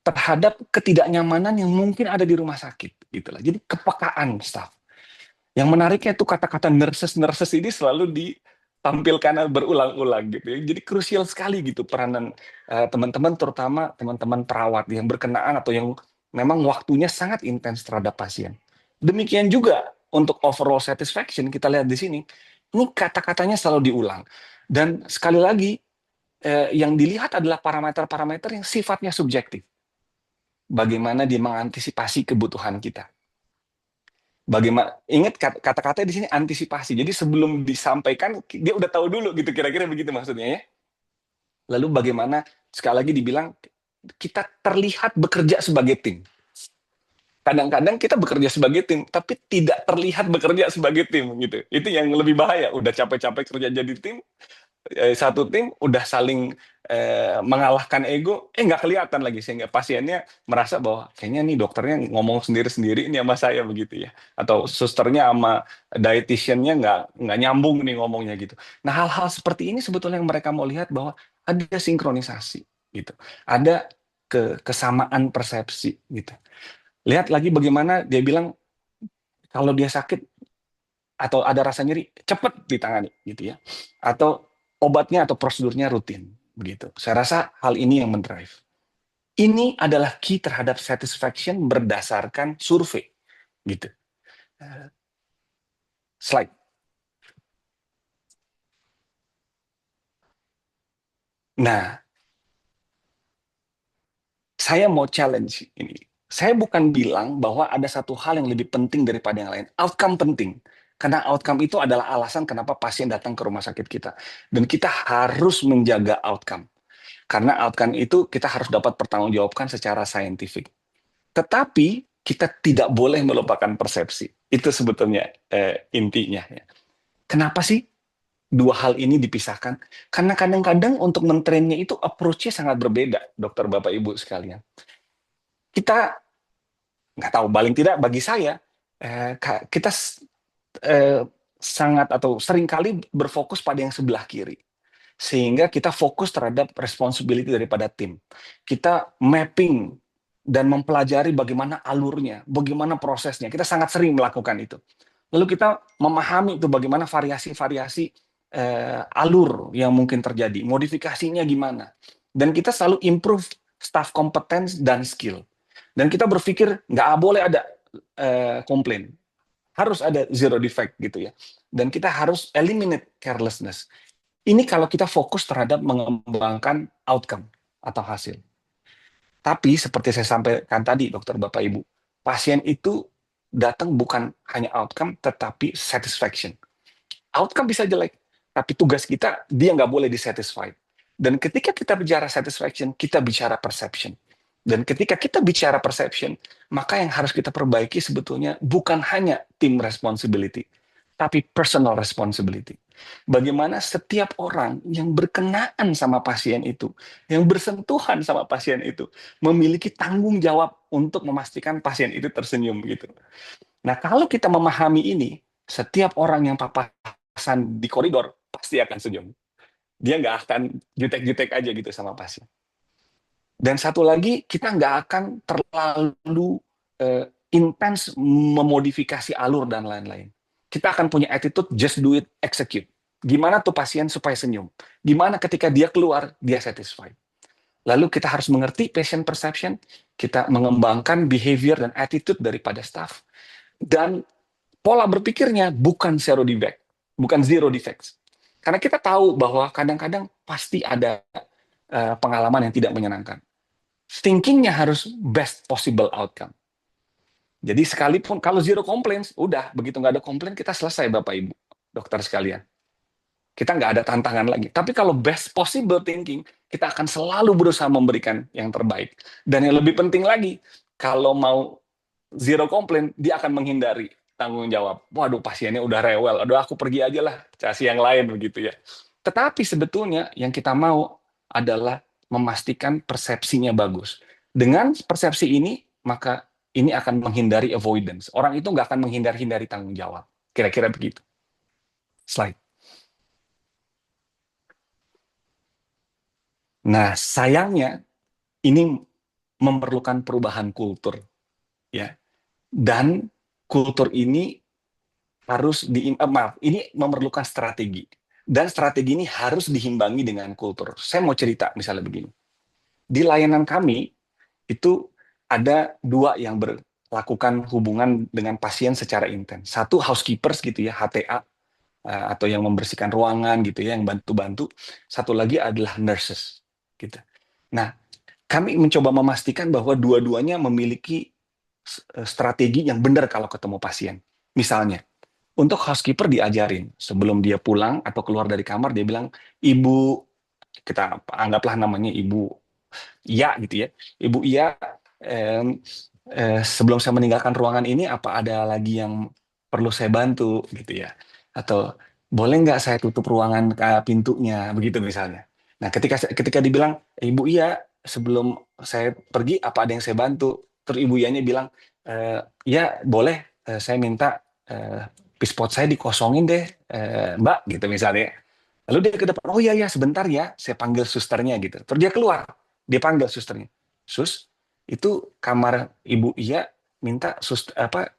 terhadap ketidaknyamanan yang mungkin ada di rumah sakit gitulah. Jadi kepekaan staff. Yang menariknya itu kata-kata nurses ini selalu ditampilkan berulang-ulang gitu ya. Jadi krusial sekali gitu peranan teman-teman, terutama teman-teman perawat yang berkenaan atau yang memang waktunya sangat intens terhadap pasien. Demikian juga untuk overall satisfaction kita lihat di sini. Ini kata-katanya selalu diulang. Dan sekali lagi yang dilihat adalah parameter-parameter yang sifatnya subjektif. Bagaimana dia mengantisipasi kebutuhan kita. Bagaimana, ingat kata-kata di sini antisipasi. Jadi sebelum disampaikan dia udah tahu dulu gitu, kira-kira begitu maksudnya ya. Lalu bagaimana sekali lagi dibilang kita terlihat bekerja sebagai tim. Kadang-kadang kita bekerja sebagai tim tapi tidak terlihat bekerja sebagai tim gitu. Itu yang lebih bahaya. Udah capek-capek kerja jadi tim, satu tim udah saling mengalahkan ego, nggak kelihatan lagi sehingga pasiennya merasa bahwa kayaknya nih dokternya ngomong sendiri-sendiri ini sama saya begitu ya, atau susternya sama dietitiannya nggak nyambung nih ngomongnya gitu. Nah hal-hal seperti ini sebetulnya yang mereka mau lihat bahwa ada sinkronisasi gitu, ada kesamaan persepsi gitu. Lihat lagi bagaimana dia bilang kalau dia sakit atau ada rasa nyeri cepat ditangani gitu ya, atau obatnya atau prosedurnya rutin begitu. Saya rasa hal ini yang mendrive. Ini adalah key terhadap satisfaction berdasarkan survei gitu. Slide. Nah, saya mau challenge ini. Saya bukan bilang bahwa ada satu hal yang lebih penting daripada yang lain. Outcome penting. Karena outcome itu adalah alasan kenapa pasien datang ke rumah sakit kita. Dan kita harus menjaga outcome. Karena outcome itu kita harus dapat pertanggungjawabkan secara saintifik. Tetapi kita tidak boleh melupakan persepsi. Itu sebetulnya intinya. Ya. Kenapa sih dua hal ini dipisahkan? Karena kadang-kadang untuk mentrainnya itu approach-nya sangat berbeda, dokter Bapak Ibu sekalian. Kita nggak tahu, paling tidak bagi saya, kita sangat atau seringkali berfokus pada yang sebelah kiri. Sehingga kita fokus terhadap responsibility daripada tim. Kita mapping dan mempelajari bagaimana alurnya, bagaimana prosesnya. Kita sangat sering melakukan itu. Lalu kita memahami itu bagaimana variasi-variasi alur yang mungkin terjadi, modifikasinya gimana. Dan kita selalu improve staff competence dan skill. Dan kita berpikir nggak boleh ada komplain, harus ada zero defect gitu ya. Dan kita harus eliminate carelessness. Ini kalau kita fokus terhadap mengembangkan outcome atau hasil. Tapi seperti saya sampaikan tadi, dokter, Bapak, Ibu, pasien itu datang bukan hanya outcome, tetapi satisfaction. Outcome bisa jelek, tapi tugas kita, dia nggak boleh dissatisfied. Dan ketika kita bicara satisfaction, kita bicara perception. Dan ketika kita bicara perception, maka yang harus kita perbaiki sebetulnya bukan hanya team responsibility, tapi personal responsibility. Bagaimana setiap orang yang berkenaan sama pasien itu, yang bersentuhan sama pasien itu, memiliki tanggung jawab untuk memastikan pasien itu tersenyum gitu. Nah, kalau kita memahami ini, setiap orang yang papasan di koridor pasti akan senyum. Dia nggak akan jutek-jutek aja gitu sama pasien. Dan satu lagi, kita nggak akan terlalu intens memodifikasi alur dan lain-lain. Kita akan punya attitude, just do it, execute. Gimana tuh pasien supaya senyum? Gimana ketika dia keluar, dia satisfied? Lalu kita harus mengerti patient perception, kita mengembangkan behavior dan attitude daripada staff, dan pola berpikirnya bukan zero defect, bukan zero defects. Karena kita tahu bahwa kadang-kadang pasti ada pengalaman yang tidak menyenangkan. Thinkingnya harus best possible outcome. Jadi sekalipun kalau zero complaints, udah begitu nggak ada komplain kita selesai, Bapak Ibu, dokter sekalian. Kita nggak ada tantangan lagi. Tapi kalau best possible thinking, kita akan selalu berusaha memberikan yang terbaik. Dan yang lebih penting lagi, kalau mau zero complaint, dia akan menghindari tanggung jawab. Waduh, pasiennya udah rewel. Aduh, aku pergi aja lah, kasih yang lain begitu ya. Tetapi sebetulnya yang kita mau adalah memastikan persepsinya bagus. Dengan persepsi ini, maka ini akan menghindari avoidance. Orang itu nggak akan menghindari tanggung jawab. Kira-kira begitu. Slide. Nah, sayangnya ini memerlukan perubahan kultur, ya. Dan kultur ini harus ini memerlukan strategi. Dan strategi ini harus dihimbangi dengan kultur. Saya mau cerita misalnya begini. Di layanan kami itu ada dua yang berlakukan hubungan dengan pasien secara intens. Satu housekeepers gitu ya, HTA, atau yang membersihkan ruangan gitu ya, yang bantu-bantu. Satu lagi adalah nurses gitu. Nah, kami mencoba memastikan bahwa dua-duanya memiliki strategi yang benar kalau ketemu pasien. Misalnya, untuk housekeeper diajarin sebelum dia pulang atau keluar dari kamar, dia bilang, Ibu, kita anggaplah namanya Ibu Iya gitu ya, Ibu Iya, sebelum saya meninggalkan ruangan ini, apa ada lagi yang perlu saya bantu gitu ya? Atau boleh nggak saya tutup ruangan pintunya, begitu misalnya. Nah, ketika dibilang, Ibu Iya, sebelum saya pergi, apa ada yang saya bantu? Terus Ibu Iyanya bilang, ya boleh, saya minta pispot saya dikosongin deh, Mbak, gitu misalnya. Lalu dia ke depan, oh iya ya sebentar ya, saya panggil susternya gitu. Terus dia keluar, dia panggil susternya. Sus, itu kamar Ibu Iya minta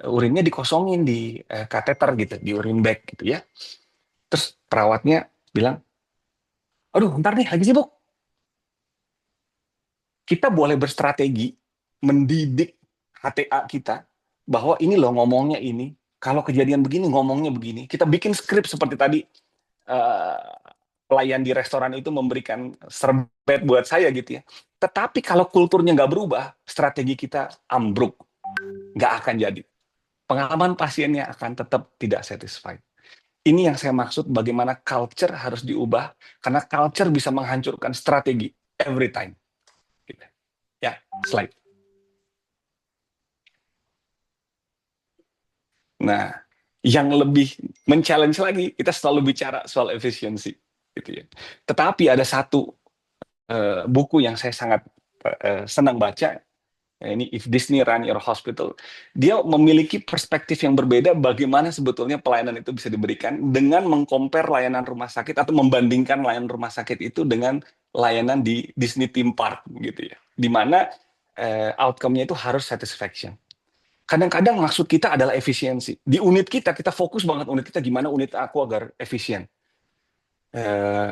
urinnya dikosongin di kateter gitu, di urin bag gitu ya. Terus perawatnya bilang, aduh ntar nih lagi sibuk. Kita boleh berstrategi mendidik HTA kita bahwa ini loh ngomongnya ini, kalau kejadian begini ngomongnya begini. Kita bikin skrip seperti tadi, pelayan di restoran itu memberikan serbet buat saya gitu ya. Tetapi kalau kulturnya nggak berubah, strategi kita ambruk, nggak akan jadi. Pengalaman pasiennya akan tetap tidak satisfied. Ini yang saya maksud bagaimana culture harus diubah, karena culture bisa menghancurkan strategi every time. Gitu. Ya, slide. Nah, yang lebih men-challenge lagi, kita selalu bicara soal efisiensi. Gitu ya. Tetapi ada satu buku yang saya sangat senang baca, ini If Disney Run Your Hospital. Dia memiliki perspektif yang berbeda bagaimana sebetulnya pelayanan itu bisa diberikan dengan mengcompare layanan rumah sakit atau membandingkan layanan rumah sakit itu dengan layanan di Disney Theme Park gitu ya. Di mana outcome-nya itu harus satisfaction. Kadang-kadang maksud kita adalah efisiensi. Di unit kita fokus banget unit kita gimana unit aku agar efisien.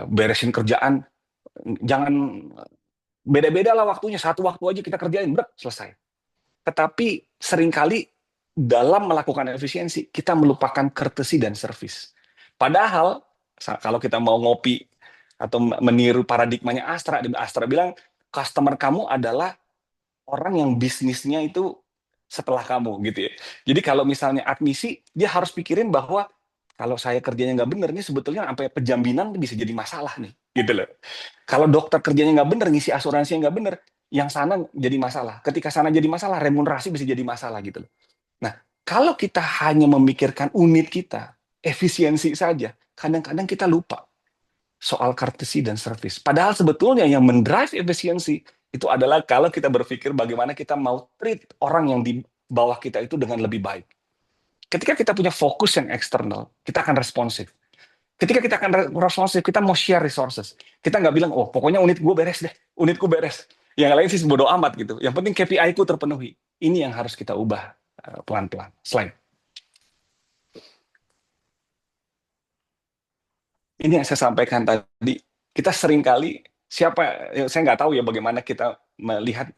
Beresin kerjaan, jangan beda-beda lah waktunya, satu waktu aja kita kerjain, selesai. Tetapi seringkali dalam melakukan efisiensi, kita melupakan courtesy dan service. Padahal, kalau kita mau ngopi atau meniru paradigmanya Astra, Astra bilang, customer kamu adalah orang yang bisnisnya itu setelah kamu gitu ya. Jadi kalau misalnya admisi, dia harus pikirin bahwa kalau saya kerjanya nggak bener nih sebetulnya sampai penjaminan bisa jadi masalah nih, gitu loh. Kalau dokter kerjanya nggak bener, ngisi asuransinya nggak bener, yang sana jadi masalah. Ketika sana jadi masalah, remunerasi bisa jadi masalah gitu loh. Nah, kalau kita hanya memikirkan unit kita, efisiensi saja, kadang-kadang kita lupa soal courtesy dan service. Padahal sebetulnya yang mendrive efisiensi itu adalah kalau kita berpikir bagaimana kita mau treat orang yang di bawah kita itu dengan lebih baik. Ketika kita punya fokus yang eksternal, kita akan responsif. Ketika kita akan responsif, kita mau share resources. Kita nggak bilang, oh pokoknya unit gue beres deh, unitku beres. Yang lain sih bodo amat gitu. Yang penting KPI ku terpenuhi. Ini yang harus kita ubah pelan-pelan. Slide. Ini yang saya sampaikan tadi. Kita seringkali saya nggak tahu ya bagaimana kita melihat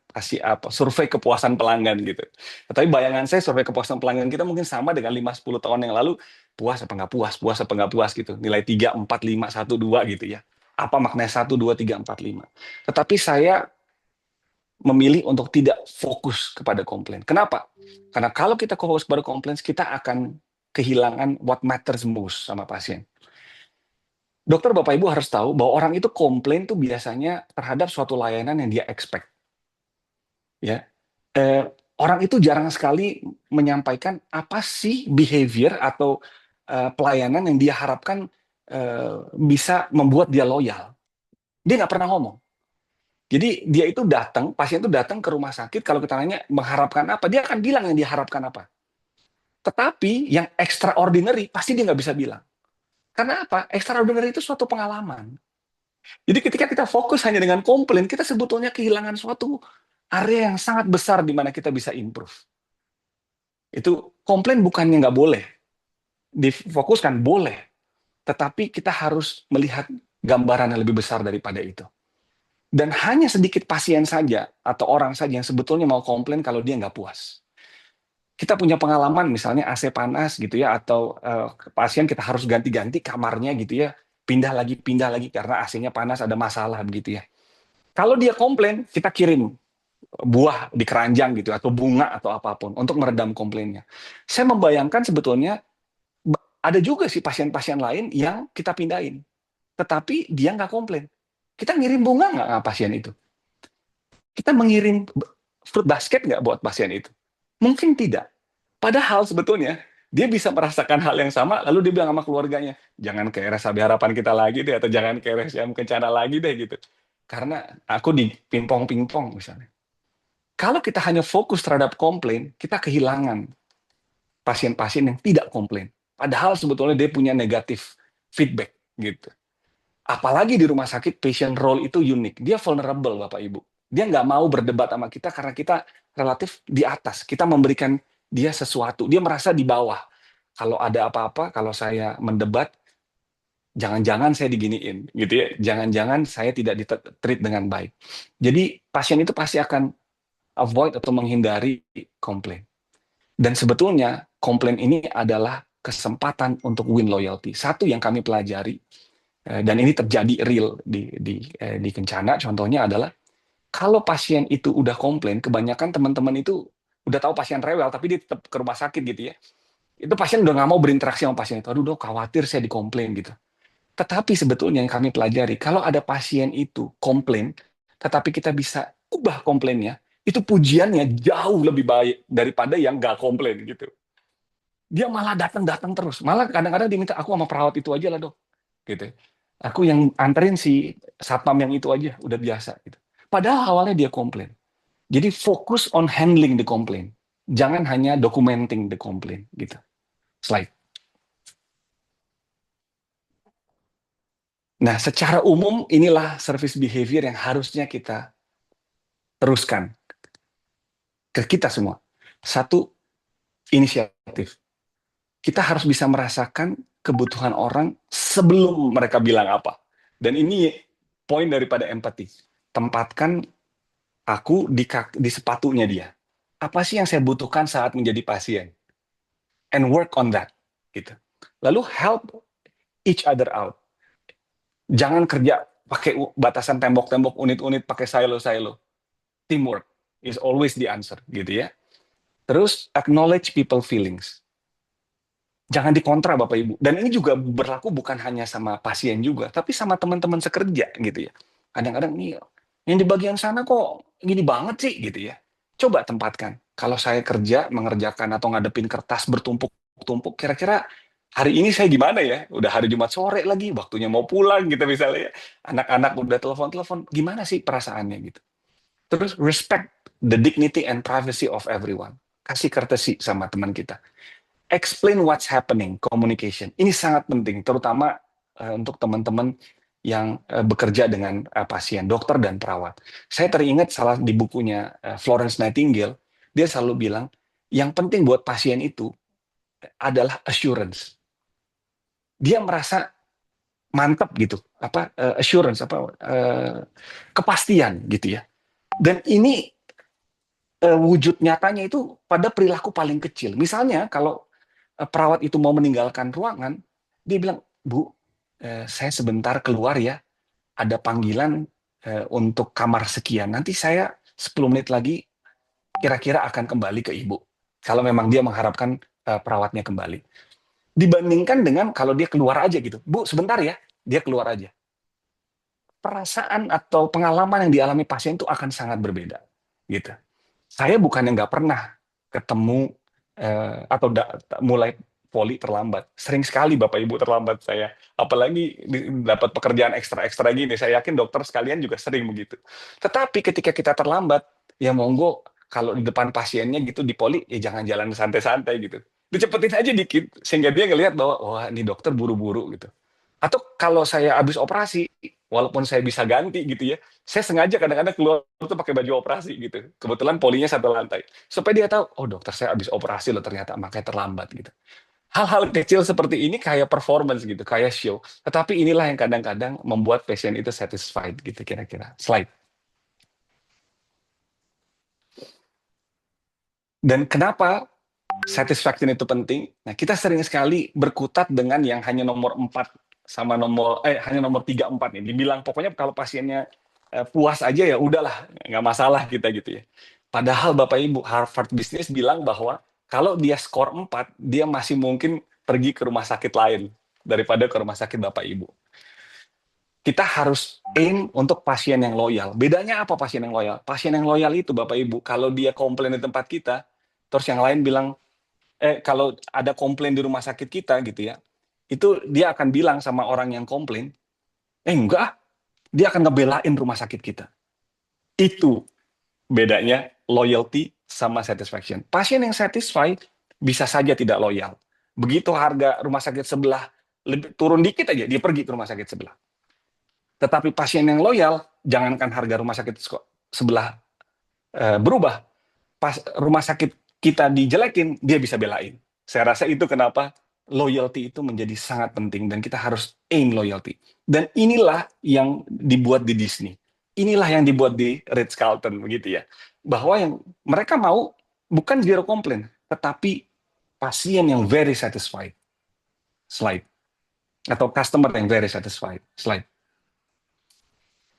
survei kepuasan pelanggan gitu. Tapi bayangan saya survei kepuasan pelanggan kita mungkin sama dengan 5-10 tahun yang lalu, puas apa nggak puas, puas apa nggak puas gitu. Nilai 3, 4, 5, 1, 2 gitu ya. Apa maknanya 1, 2, 3, 4, 5. Tetapi saya memilih untuk tidak fokus kepada komplain. Kenapa? Karena kalau kita fokus kepada komplain, kita akan kehilangan what matters most sama pasien. Dokter, Bapak Ibu harus tahu bahwa orang itu komplain tuh biasanya terhadap suatu layanan yang dia expect. Ya, orang itu jarang sekali menyampaikan apa sih behavior atau pelayanan yang dia harapkan bisa membuat dia loyal. Dia nggak pernah ngomong. Jadi dia itu datang, pasien itu datang ke rumah sakit, kalau kita tanya mengharapkan apa, dia akan bilang yang diharapkan apa. Tetapi yang extraordinary pasti dia nggak bisa bilang. Karena apa? Extraordinary itu suatu pengalaman. Jadi ketika kita fokus hanya dengan komplain, kita sebetulnya kehilangan suatu area yang sangat besar di mana kita bisa improve. Itu komplain bukannya nggak boleh, difokuskan boleh, tetapi kita harus melihat gambaran yang lebih besar daripada itu. Dan hanya sedikit pasien saja atau orang saja yang sebetulnya mau komplain kalau dia nggak puas. Kita punya pengalaman misalnya AC panas gitu ya, atau pasien kita harus ganti-ganti kamarnya gitu ya, pindah lagi karena AC-nya panas, ada masalah begitu ya. Kalau dia komplain, kita kirim buah di keranjang gitu atau bunga atau apapun untuk meredam komplainnya. Saya membayangkan sebetulnya ada juga sih pasien-pasien lain yang kita pindahin, tetapi dia nggak komplain. Kita ngirim bunga nggak pasien itu? Kita mengirim fruit basket nggak buat pasien itu? Mungkin tidak. Padahal sebetulnya dia bisa merasakan hal yang sama, lalu dia bilang sama keluarganya, jangan ke RSAB Harapan kita lagi deh, atau jangan ke RSCM Kencana lagi deh gitu. Karena aku di pingpong-pingpong misalnya. Kalau kita hanya fokus terhadap komplain, kita kehilangan pasien-pasien yang tidak komplain. Padahal sebetulnya dia punya negatif feedback gitu. Apalagi di rumah sakit, patient role itu unik. Dia vulnerable, Bapak Ibu. Dia nggak mau berdebat sama kita karena kita relatif di atas. Kita memberikan dia sesuatu. Dia merasa di bawah. Kalau ada apa-apa, kalau saya mendebat, jangan-jangan saya diginiin, gitu ya. Jangan-jangan saya tidak di-treat dengan baik. Jadi pasien itu pasti akan avoid atau menghindari komplain. Dan sebetulnya komplain ini adalah kesempatan untuk win loyalty. Satu yang kami pelajari, dan ini terjadi real di Kencana, contohnya adalah kalau pasien itu udah komplain, kebanyakan teman-teman itu udah tahu pasien rewel, tapi dia tetap ke rumah sakit gitu ya. Itu pasien udah nggak mau berinteraksi sama pasien itu. Aduh dok, khawatir saya dikomplain gitu. Tetapi sebetulnya yang kami pelajari, kalau ada pasien itu komplain, tetapi kita bisa ubah komplainnya, itu pujiannya jauh lebih baik daripada yang nggak komplain gitu. Dia malah datang-datang terus. Malah kadang-kadang diminta, aku sama perawat itu aja lah dok. Gitu. Aku yang anterin si satpam yang itu aja, udah biasa. Gitu. Padahal awalnya dia komplain. Jadi fokus on handling the complaint. Jangan hanya documenting the complaint. Gitu. Slide. Nah, secara umum inilah service behavior yang harusnya kita teruskan ke kita semua. Satu, inisiatif. Kita harus bisa merasakan kebutuhan orang sebelum mereka bilang apa. Dan ini poin daripada empati. Tempatkan aku di sepatunya dia. apa sih yang saya butuhkan saat menjadi pasien, and work on that, gitu. Lalu help each other out. Jangan kerja pakai batasan tembok-tembok, unit-unit, pakai silo-silo. Teamwork is always the answer, gitu ya. Terus acknowledge people feelings. Jangan dikontra Bapak Ibu. Dan ini juga berlaku bukan hanya sama pasien juga, tapi sama teman-teman sekerja gitu ya. Kadang-kadang nih yang di bagian sana kok gini banget sih gitu ya. Coba tempatkan. Kalau saya kerja mengerjakan atau ngadepin kertas bertumpuk-tumpuk, kira-kira hari ini saya gimana ya? Udah hari Jumat sore lagi, waktunya mau pulang gitu misalnya ya. Anak-anak udah telepon-telepon, gimana sih perasaannya gitu. Terus respect the dignity and privacy of everyone. Kasih courtesy sama teman kita. Explain what's happening, communication. Ini sangat penting, terutama untuk teman-teman yang bekerja dengan pasien, dokter dan perawat. Saya teringat salah di bukunya Florence Nightingale, dia selalu bilang, yang penting buat pasien itu adalah assurance. Dia merasa mantap gitu, assurance, kepastian gitu ya. Dan ini wujud nyatanya itu pada perilaku paling kecil. Misalnya kalau perawat itu mau meninggalkan ruangan, dia bilang, "Bu, saya sebentar keluar ya, ada panggilan untuk kamar sekian. Nanti saya 10 menit lagi kira-kira akan kembali ke Ibu." Kalau memang dia mengharapkan perawatnya kembali. Dibandingkan dengan kalau dia keluar aja gitu, "Bu, sebentar ya," dia keluar aja. Perasaan atau pengalaman yang dialami pasien itu akan sangat berbeda, gitu. Saya bukannya nggak pernah ketemu atau mulai poli terlambat. Sering sekali Bapak Ibu terlambat saya. Apalagi dapat pekerjaan ekstra-ekstra gini. Saya yakin dokter sekalian juga sering begitu. Tetapi ketika kita terlambat, ya monggo kalau di depan pasiennya gitu di poli, ya jangan jalan santai-santai gitu. Dicepetin aja dikit sehingga dia ngelihat bahwa wah ini dokter buru-buru gitu. Atau kalau saya habis operasi, walaupun saya bisa ganti gitu ya, saya sengaja kadang-kadang keluar tuh pakai baju operasi gitu. Kebetulan polinya satu lantai. Supaya dia tahu, oh dokter saya habis operasi loh ternyata, makanya terlambat gitu. Hal-hal kecil seperti ini kayak performance gitu, kayak show. Tetapi inilah yang kadang-kadang membuat pasien itu satisfied gitu kira-kira. Slide. Dan kenapa satisfaction itu penting? Nah, kita sering sekali berkutat dengan yang hanya nomor 4 sama hanya nomor 3 4 nih. Dibilang pokoknya kalau pasiennya puas aja ya udahlah, nggak masalah kita gitu ya. Padahal Bapak Ibu, Harvard Business bilang bahwa kalau dia skor 4, dia masih mungkin pergi ke rumah sakit lain daripada ke rumah sakit Bapak Ibu. Kita harus aim untuk pasien yang loyal. Bedanya apa pasien yang loyal? Pasien yang loyal itu Bapak Ibu, kalau dia komplain di tempat kita, terus yang lain bilang, kalau ada komplain di rumah sakit kita gitu ya, itu dia akan bilang sama orang yang komplain, enggak, dia akan ngebelain rumah sakit kita. Itu bedanya loyalty sama satisfaction. Pasien yang satisfied bisa saja tidak loyal. Begitu harga rumah sakit sebelah turun dikit aja, dia pergi ke rumah sakit sebelah. Tetapi pasien yang loyal, jangankan harga rumah sakit sebelah berubah, pas rumah sakit kita dijelekin, dia bisa belain. Saya rasa itu kenapa loyalty itu menjadi sangat penting dan kita harus aim loyalty. Dan inilah yang dibuat di Disney. Inilah yang dibuat di Ritz-Carlton begitu ya. Bahwa yang mereka mau bukan zero complaint, tetapi pasien yang very satisfied. Slide. Atau customer yang very satisfied. Slide.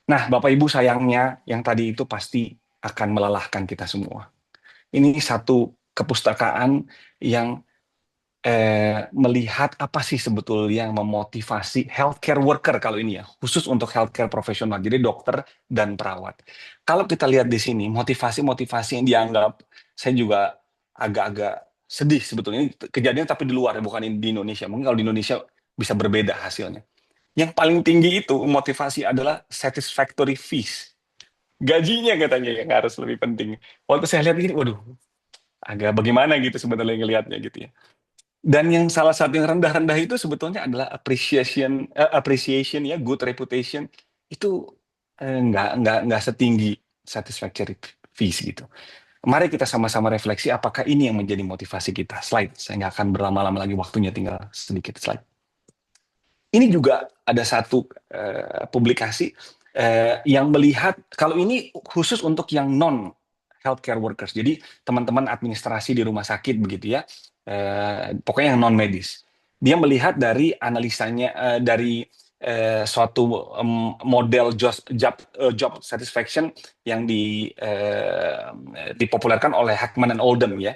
Nah, Bapak Ibu sayangnya yang tadi itu pasti akan melelahkan kita semua. Ini satu kepustakaan yang melihat apa sih sebetulnya yang memotivasi healthcare worker kalau ini ya, khusus untuk healthcare profesional, jadi dokter dan perawat. Kalau kita lihat di sini, motivasi-motivasi yang dianggap, saya juga agak-agak sedih sebetulnya, ini kejadian tapi di luar, bukan di Indonesia. Mungkin kalau di Indonesia bisa berbeda hasilnya. Yang paling tinggi itu motivasi adalah satisfactory fees. Gajinya katanya yang harus lebih penting. Waktu saya lihat ini, waduh, agak bagaimana gitu sebenarnya ngelihatnya gitu ya. Dan yang salah satu yang rendah-rendah itu sebetulnya adalah appreciation ya, good reputation itu nggak setinggi satisfactory fees gitu. Mari kita sama-sama refleksi apakah ini yang menjadi motivasi kita. Slide, saya nggak akan berlama-lama lagi, waktunya tinggal sedikit slide. Ini juga ada satu publikasi yang melihat, kalau ini khusus untuk yang non healthcare workers. Jadi teman-teman administrasi di rumah sakit begitu ya, pokoknya yang non medis. Dia melihat dari analisanya dari suatu model job satisfaction yang dipopulerkan oleh Heckman and Oldham ya.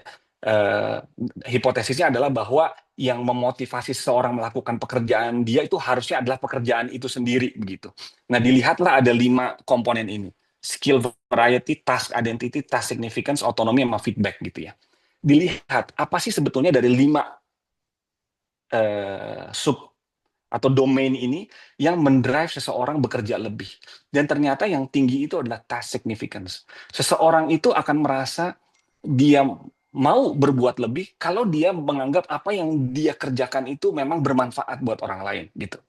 Hipotesisnya adalah bahwa yang memotivasi seseorang melakukan pekerjaan dia itu harusnya adalah pekerjaan itu sendiri begitu. Nah, dilihatlah ada 5 komponen ini. Skill, variety, task identity, task significance, autonomy, sama feedback gitu ya. Dilihat apa sih sebetulnya dari 5 sub atau domain ini yang mendrive seseorang bekerja lebih. Dan ternyata yang tinggi itu adalah task significance. Seseorang itu akan merasa dia mau berbuat lebih kalau dia menganggap apa yang dia kerjakan itu memang bermanfaat buat orang lain gitu.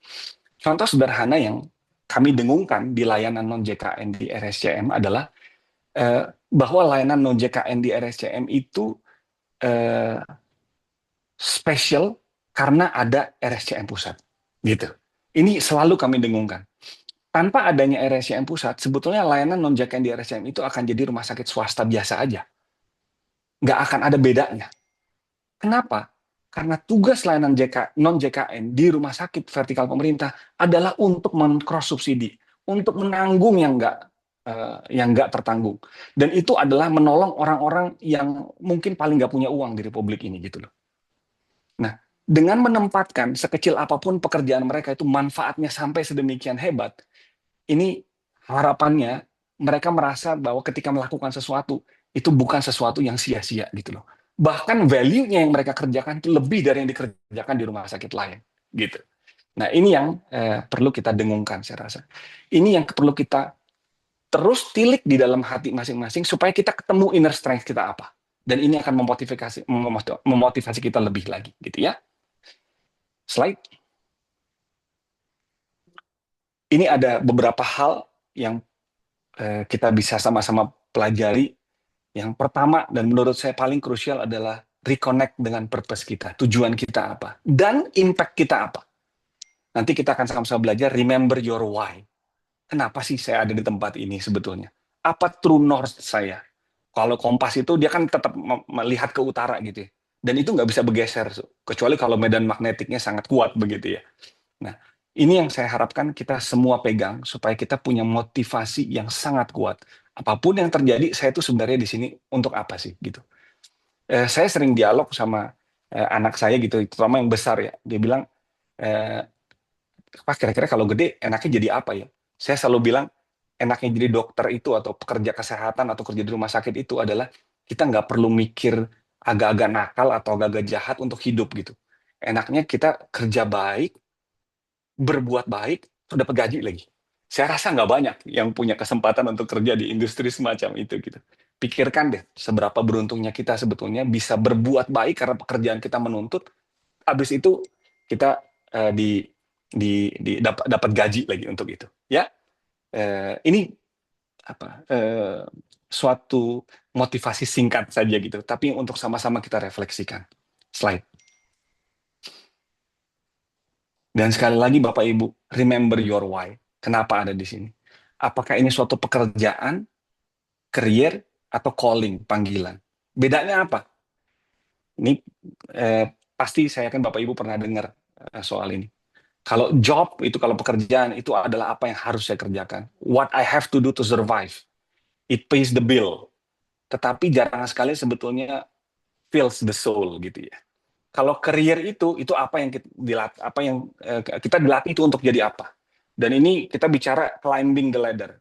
Contoh sederhana yang kami dengungkan di layanan non-JKN di RSCM adalah bahwa layanan non-JKN di RSCM itu spesial karena ada RSCM pusat. Gitu. Ini selalu kami dengungkan. Tanpa adanya RSCM pusat, sebetulnya layanan non-JKN di RSCM itu akan jadi rumah sakit swasta biasa aja. Nggak akan ada bedanya. Kenapa? Karena tugas layanan non-JKN di rumah sakit vertikal pemerintah adalah untuk men-cross subsidi, untuk menanggung yang nggak tertanggung. Dan itu adalah menolong orang-orang yang mungkin paling nggak punya uang di Republik ini gitu loh. Nah, dengan menempatkan sekecil apapun pekerjaan mereka itu manfaatnya sampai sedemikian hebat, ini harapannya mereka merasa bahwa ketika melakukan sesuatu itu bukan sesuatu yang sia-sia gitu loh. Bahkan value-nya yang mereka kerjakan itu lebih dari yang dikerjakan di rumah sakit lain gitu. Nah, ini yang perlu kita dengungkan saya rasa. Ini yang perlu kita terus tilik di dalam hati masing-masing supaya kita ketemu inner strength kita apa. Dan ini akan memotivasi kita lebih lagi gitu ya. Slide. Ini ada beberapa hal yang kita bisa sama-sama pelajari. Yang pertama dan menurut saya paling krusial adalah reconnect dengan purpose kita, tujuan kita apa, dan impact kita apa. Nanti kita akan sama-sama belajar remember your why. Kenapa sih saya ada di tempat ini sebetulnya? Apa true north saya? Kalau kompas itu dia kan tetap melihat ke utara gitu ya. Dan itu nggak bisa bergeser, kecuali kalau medan magnetiknya sangat kuat begitu ya. Nah, ini yang saya harapkan kita semua pegang supaya kita punya motivasi yang sangat kuat. Apapun yang terjadi, saya tuh sebenarnya di sini untuk apa sih gitu. Saya sering dialog sama anak saya gitu, terutama yang besar ya. Dia bilang, Pak kira-kira kalau gede enaknya jadi apa ya? Saya selalu bilang, enaknya jadi dokter itu atau pekerja kesehatan atau kerja di rumah sakit itu adalah kita nggak perlu mikir agak-agak nakal atau agak-agak jahat untuk hidup gitu. Enaknya kita kerja baik, berbuat baik, terus dapat gaji lagi. Saya rasa nggak banyak yang punya kesempatan untuk kerja di industri semacam itu gitu. Pikirkan deh, seberapa beruntungnya kita sebetulnya bisa berbuat baik karena pekerjaan kita menuntut. Habis itu kita dapat gaji lagi untuk itu. Ya, ini apa? Suatu motivasi singkat saja gitu, tapi untuk sama-sama kita refleksikan. Slide. Dan sekali lagi Bapak Ibu, remember your why. Kenapa ada di sini? Apakah ini suatu pekerjaan, career, atau calling, panggilan? Bedanya apa? Ini pasti saya yakin Bapak Ibu pernah dengar soal ini. Kalau job itu, kalau pekerjaan itu adalah apa yang harus saya kerjakan. What I have to do to survive. It pays the bill. Tetapi jarang sekali sebetulnya fills the soul gitu ya. Kalau career itu apa yang kita dilatih itu untuk jadi apa. Dan ini kita bicara climbing the ladder.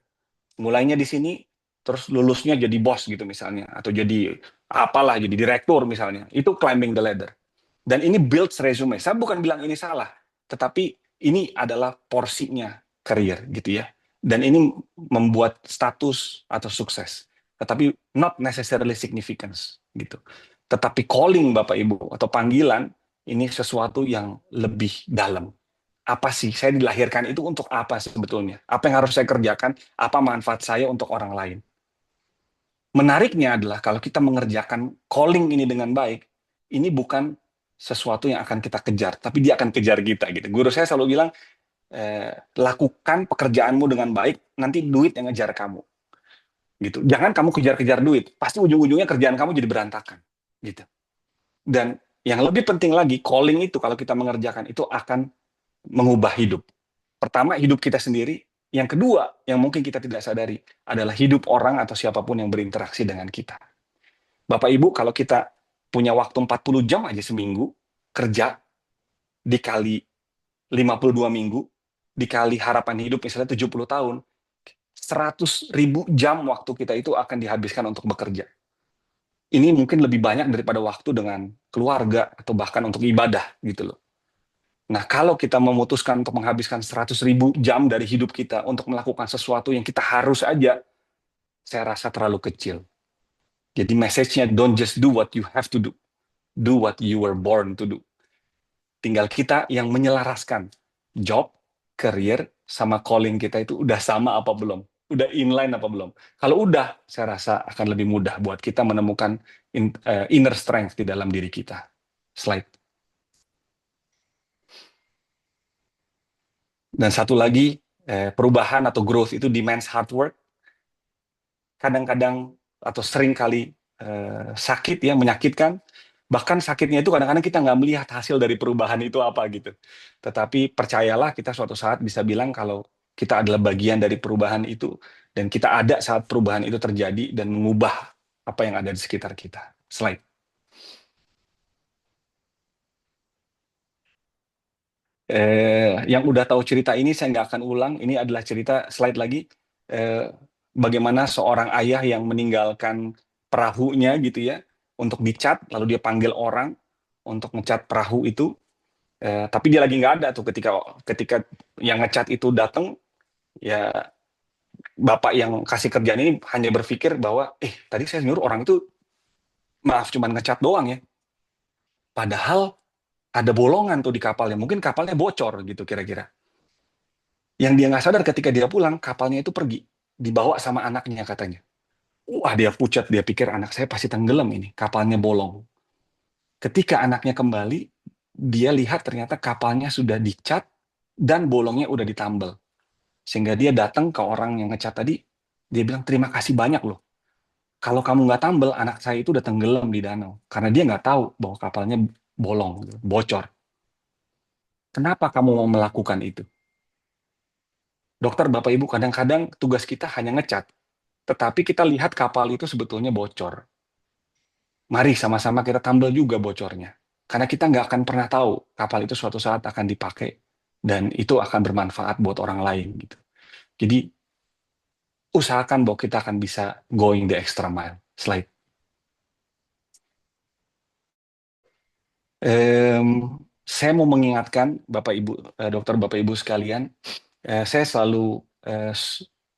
Mulainya di sini, terus lulusnya jadi bos gitu misalnya, atau jadi apalah, jadi direktur misalnya. Itu climbing the ladder. Dan ini builds resume. Saya bukan bilang ini salah, tetapi ini adalah porsinya career gitu ya. Dan ini membuat status atau sukses. Tetapi not necessarily significance gitu. Tetapi calling Bapak Ibu atau panggilan ini sesuatu yang lebih dalam. Apa sih saya dilahirkan itu untuk apa sebetulnya? Apa yang harus saya kerjakan? Apa manfaat saya untuk orang lain? Menariknya adalah kalau kita mengerjakan calling ini dengan baik, ini bukan sesuatu yang akan kita kejar, tapi dia akan kejar kita gitu. Guru saya selalu bilang, lakukan pekerjaanmu dengan baik, nanti duit yang ngejar kamu. gitu. Jangan kamu kejar-kejar duit, pasti ujung-ujungnya kerjaan kamu jadi berantakan, gitu. Dan yang lebih penting lagi, calling itu kalau kita mengerjakan itu akan mengubah hidup. Pertama, hidup kita sendiri. Yang kedua, yang mungkin kita tidak sadari, adalah hidup orang atau siapapun yang berinteraksi dengan kita. Bapak Ibu, kalau kita punya waktu 40 jam aja seminggu, kerja, dikali 52 minggu, dikali harapan hidup misalnya 70 tahun, 100.000 jam waktu kita itu akan dihabiskan untuk bekerja. Ini mungkin lebih banyak daripada waktu dengan keluarga atau bahkan untuk ibadah gitu loh. Nah, kalau kita memutuskan untuk menghabiskan 100.000 jam dari hidup kita untuk melakukan sesuatu yang kita harus aja, saya rasa terlalu kecil. Jadi message-nya, don't just do what you have to do what you were born to do. Tinggal kita yang menyelaraskan job, career, sama calling kita itu udah sama apa belum? Udah inline apa belum? Kalau udah, saya rasa akan lebih mudah buat kita menemukan inner strength di dalam diri kita. Slide. Dan satu lagi, perubahan atau growth itu demands hard work. Kadang-kadang atau sering kali sakit ya, menyakitkan. Bahkan sakitnya itu kadang-kadang kita nggak melihat hasil dari perubahan itu apa gitu. Tetapi percayalah kita suatu saat bisa bilang kalau kita adalah bagian dari perubahan itu dan kita ada saat perubahan itu terjadi dan mengubah apa yang ada di sekitar kita. Slide. Yang udah tahu cerita ini saya nggak akan ulang. Ini adalah cerita, slide lagi, bagaimana seorang ayah yang meninggalkan perahunya gitu ya untuk dicat, lalu dia panggil orang untuk ngecat perahu itu. Tapi dia lagi nggak ada tuh ketika ketika yang ngecat itu datang. Ya, bapak yang kasih kerjaan ini hanya berpikir bahwa tadi saya nyuruh orang itu, maaf, cuma ngecat doang ya, padahal ada bolongan tuh di kapalnya, mungkin kapalnya bocor gitu kira-kira. Yang dia nggak sadar ketika dia pulang, kapalnya itu pergi dibawa sama anaknya katanya. Wah, dia pucat, dia pikir anak saya pasti tenggelam ini, kapalnya bolong. Ketika anaknya kembali, dia lihat ternyata kapalnya sudah dicat dan bolongnya udah ditambal. Sehingga dia datang ke orang yang ngecat tadi, dia bilang, terima kasih banyak loh. Kalau kamu nggak tambal, anak saya itu udah tenggelam di danau. Karena dia nggak tahu bahwa kapalnya bolong, bocor. Kenapa kamu mau melakukan itu? Dokter, Bapak Ibu, kadang-kadang tugas kita hanya ngecat. Tetapi kita lihat kapal itu sebetulnya bocor. Mari sama-sama kita tambal juga bocornya. Karena kita nggak akan pernah tahu kapal itu suatu saat akan dipakai. Dan itu akan bermanfaat buat orang lain. Gitu. Jadi, usahakan bahwa kita akan bisa going the extra mile. Slide. Saya mau mengingatkan Bapak Ibu, dokter Bapak Ibu sekalian, saya selalu,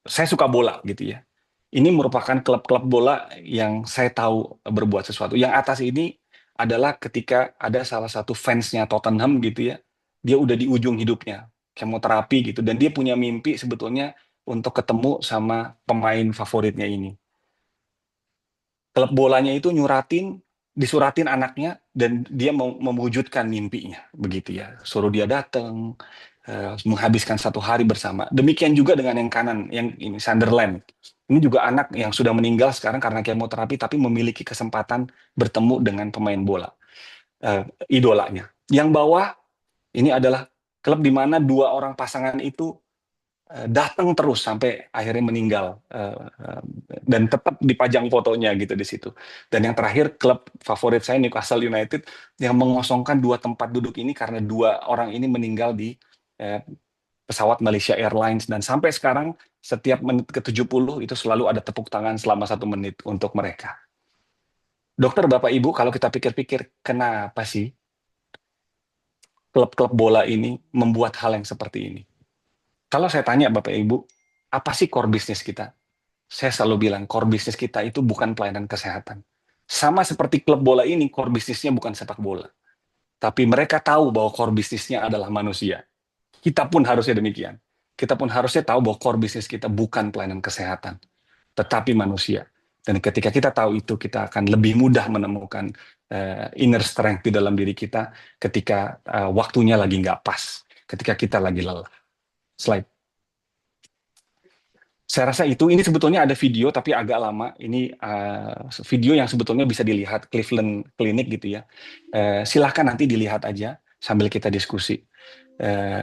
saya suka bola gitu ya. Ini merupakan klub-klub bola yang saya tahu berbuat sesuatu. Yang atas ini adalah ketika ada salah satu fansnya Tottenham gitu ya, dia udah di ujung hidupnya, kemoterapi gitu, dan dia punya mimpi sebetulnya untuk ketemu sama pemain favoritnya ini. Klub bolanya itu disuratin anaknya, dan dia mau mewujudkan mimpinya, begitu ya. Suruh dia datang, menghabiskan satu hari bersama. Demikian juga dengan yang kanan, yang ini Sunderland. Ini juga anak yang sudah meninggal sekarang karena kemoterapi, tapi memiliki kesempatan bertemu dengan pemain bola, idolanya. Yang bawah ini adalah klub di mana dua orang pasangan itu datang terus sampai akhirnya meninggal, dan tetap dipajang fotonya gitu di situ. Dan yang terakhir, klub favorit saya Newcastle United yang mengosongkan dua tempat duduk ini karena dua orang ini meninggal di eh, pesawat Malaysia Airlines, dan sampai sekarang setiap menit ke-70 itu selalu ada tepuk tangan selama 1 menit untuk mereka. Dokter, Bapak Ibu, kalau kita pikir-pikir, kenapa sih klub-klub bola ini membuat hal yang seperti ini? Kalau saya tanya Bapak Ibu, apa sih core bisnis kita? Saya selalu bilang, core bisnis kita itu bukan pelayanan kesehatan. Sama seperti klub bola ini, core bisnisnya bukan sepak bola. Tapi mereka tahu bahwa core bisnisnya adalah manusia. Kita pun harusnya demikian. Kita pun harusnya tahu bahwa core bisnis kita bukan pelayanan kesehatan, tetapi manusia. Dan ketika kita tahu itu, kita akan lebih mudah menemukan inner strength di dalam diri kita ketika waktunya lagi nggak pas, ketika kita lagi lelah. Slide. Saya rasa itu, ini sebetulnya ada video tapi agak lama. Ini video yang sebetulnya bisa dilihat Cleveland Clinic gitu ya. Silahkan nanti dilihat aja sambil kita diskusi.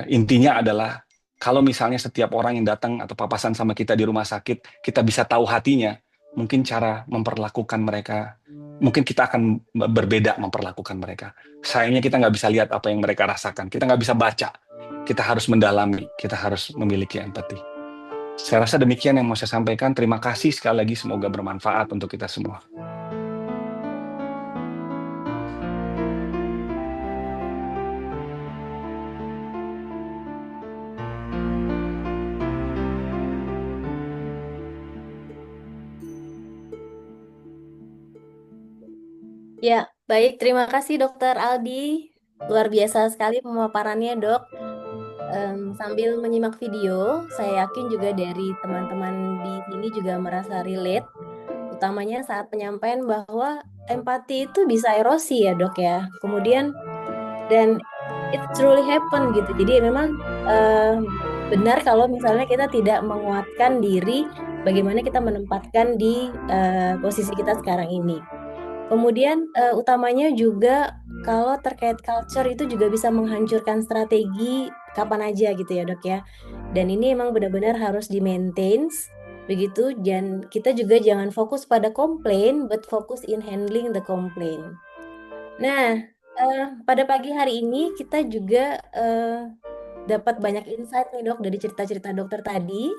Intinya adalah kalau misalnya setiap orang yang datang atau papasan sama kita di rumah sakit, kita bisa tahu hatinya, mungkin cara memperlakukan mereka, mungkin kita akan berbeda memperlakukan mereka. Sayangnya kita nggak bisa lihat apa yang mereka rasakan, kita nggak bisa baca, kita harus mendalami, kita harus memiliki empati. Saya rasa demikian yang mau saya sampaikan. Terima kasih sekali lagi, semoga bermanfaat untuk kita semua. Ya, baik. Terima kasih Dokter Aldi. Luar biasa sekali pemaparannya, Dok. Sambil menyimak video, saya yakin juga dari teman-teman di sini juga merasa relate, utamanya saat penyampaian bahwa empati itu bisa erosi ya, Dok ya. Kemudian dan it truly happen gitu. Jadi memang eh, benar kalau misalnya kita tidak menguatkan diri, bagaimana kita menempatkan di posisi kita sekarang ini. Kemudian utamanya juga kalau terkait culture itu juga bisa menghancurkan strategi kapan aja gitu ya, Dok ya. Dan ini emang benar-benar harus di-maintain begitu, dan kita juga jangan fokus pada komplain but fokus in handling the complaint. Nah, pada pagi hari ini kita juga dapat banyak insight nih, Dok, dari cerita-cerita dokter tadi.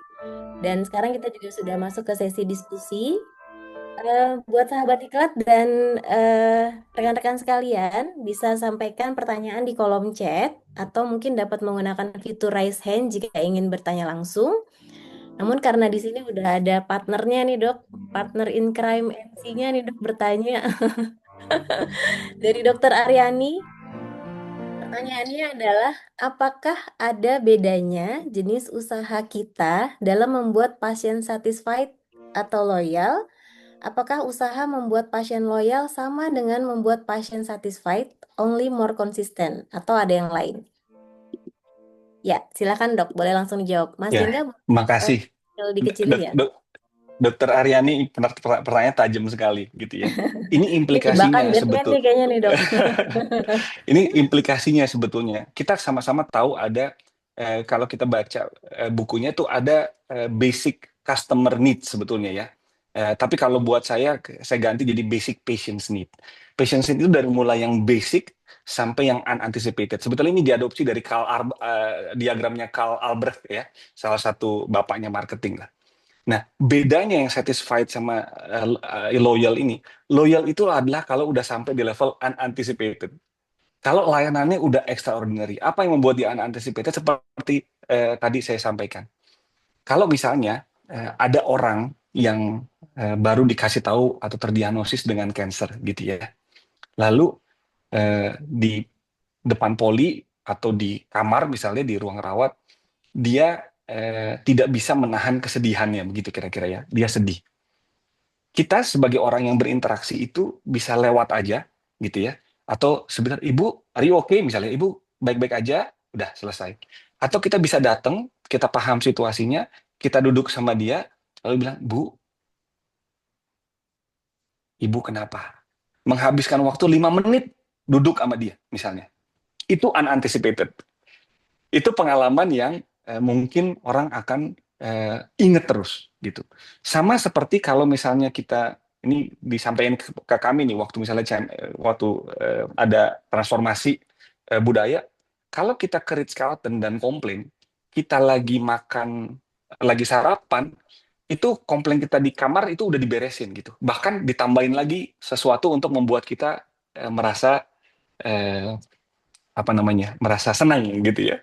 Dan sekarang kita juga sudah masuk ke sesi diskusi. Buat sahabat diklat dan rekan-rekan sekalian, bisa sampaikan pertanyaan di kolom chat atau mungkin dapat menggunakan fitur raise hand jika ingin bertanya langsung. Namun karena di sini udah ada partnernya nih, Dok, partner in crime MC-nya nih, Dok, bertanya dari Dokter Aryani. Pertanyaannya adalah, apakah ada bedanya jenis usaha kita dalam membuat pasien satisfied atau loyal? Apakah usaha membuat pasien loyal sama dengan membuat pasien satisfied, only more consistent, atau ada yang lain? Ya, silakan Dok, boleh langsung dijawab. Mas Ya, Jingga, eh, makasih. dikecilin ya. Dokter Aryani, pertanyaan tajam sekali gitu ya. Ini Ini jebakan implikasinya Batman nih sebetulnya. kayaknya nih Dok. Ini implikasinya sebetulnya. Kita sama-sama tahu ada kalau kita baca bukunya itu ada basic customer need sebetulnya ya. Tapi kalau buat saya ganti jadi basic patient's need. Patient's need itu dari mulai yang basic sampai yang unanticipated. Sebetulnya ini diadopsi dari diagramnya Carl Albrecht ya, salah satu bapaknya marketing lah. Nah, bedanya yang satisfied sama loyal ini, loyal itu adalah kalau udah sampai di level unanticipated. Kalau layanannya udah extraordinary, apa yang membuat dia unanticipated seperti tadi saya sampaikan. Kalau misalnya ada orang yang baru dikasih tahu atau terdiagnosis dengan cancer gitu ya, lalu di depan poli atau di kamar misalnya di ruang rawat, dia tidak bisa menahan kesedihannya begitu kira-kira ya, dia sedih. Kita sebagai orang yang berinteraksi itu bisa lewat aja gitu ya, atau sebentar ibu are you okay misalnya, ibu baik-baik aja, udah selesai. Atau kita bisa datang, kita paham situasinya, kita duduk sama dia lalu bilang bu, ibu kenapa, menghabiskan waktu 5 menit duduk sama dia misalnya, itu unanticipated. Itu pengalaman yang mungkin orang akan inget terus gitu. Sama seperti kalau misalnya kita ini disampaikan ke kami nih waktu misalnya waktu ada transformasi budaya, kalau kita ke Ritz-Carlton dan komplain, kita lagi makan, lagi sarapan, itu komplain kita di kamar itu udah diberesin gitu. Bahkan ditambahin lagi sesuatu untuk membuat kita merasa eh, apa namanya, merasa senang gitu ya.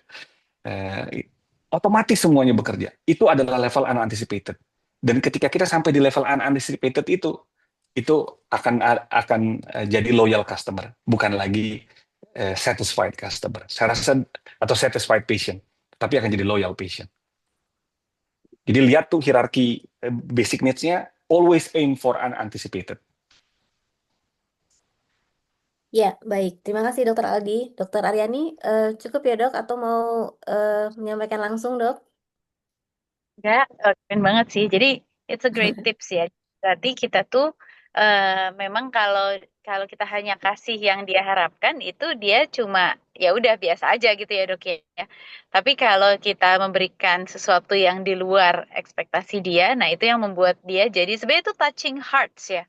Otomatis semuanya bekerja. Itu adalah level unanticipated. Dan ketika kita sampai di level unanticipated itu akan jadi loyal customer, bukan lagi satisfied customer. Saya rasa atau satisfied patient, tapi akan jadi loyal patient. Jadi lihat tuh hierarki basic needs-nya, always aim for unanticipated. Ya, baik. Terima kasih Dokter Aldi. Dokter Aryani, cukup ya Dok, atau mau menyampaikan langsung Dok? Ya, keren banget sih. Jadi it's a great tips ya. Berarti kita tuh memang kalau kalau kita hanya kasih yang dia harapkan itu dia cuma ya udah biasa aja gitu ya dok ya. Tapi kalau kita memberikan sesuatu yang di luar ekspektasi dia, nah itu yang membuat dia jadi sebenarnya itu touching hearts ya.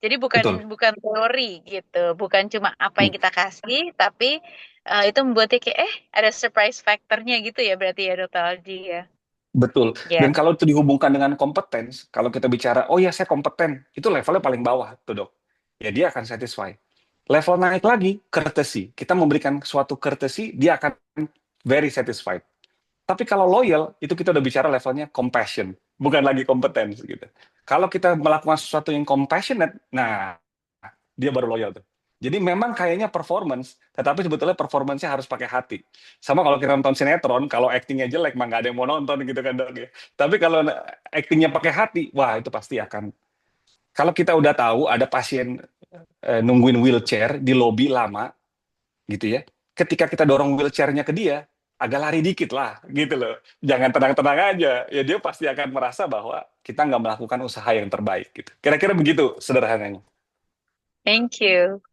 Jadi bukan Betul. bukan teori gitu, bukan cuma apa yang kita kasih, tapi itu membuat dia kayak ada surprise factornya gitu ya berarti ya dokter Alji ya. Betul. Ya. Dan kalau itu dihubungkan dengan kompetens, kalau kita bicara, oh ya saya kompeten, itu levelnya paling bawah tuh dok. Ya dia akan satisfy. Level naik lagi, courtesy. Kita memberikan suatu courtesy, dia akan very satisfied. Tapi kalau loyal, itu kita udah bicara levelnya compassion, bukan lagi competence gitu. Kalau kita melakukan sesuatu yang compassionate, nah dia baru loyal tuh. Jadi memang kayaknya performance, tetapi sebetulnya performance-nya harus pakai hati. Sama kalau kita nonton sinetron, kalau actingnya jelek, mah nggak ada yang mau nonton gitu kan dok ya. Tapi kalau actingnya pakai hati, wah itu pasti akan. Kalau kita udah tahu ada pasien nungguin wheelchair di lobi lama, gitu ya. Ketika kita dorong wheelchair-nya ke dia, agak lari dikit lah, gitu loh. Jangan tenang-tenang aja. Ya dia pasti akan merasa bahwa kita nggak melakukan usaha yang terbaik. Gitu. Kira-kira begitu sederhananya. Thank you.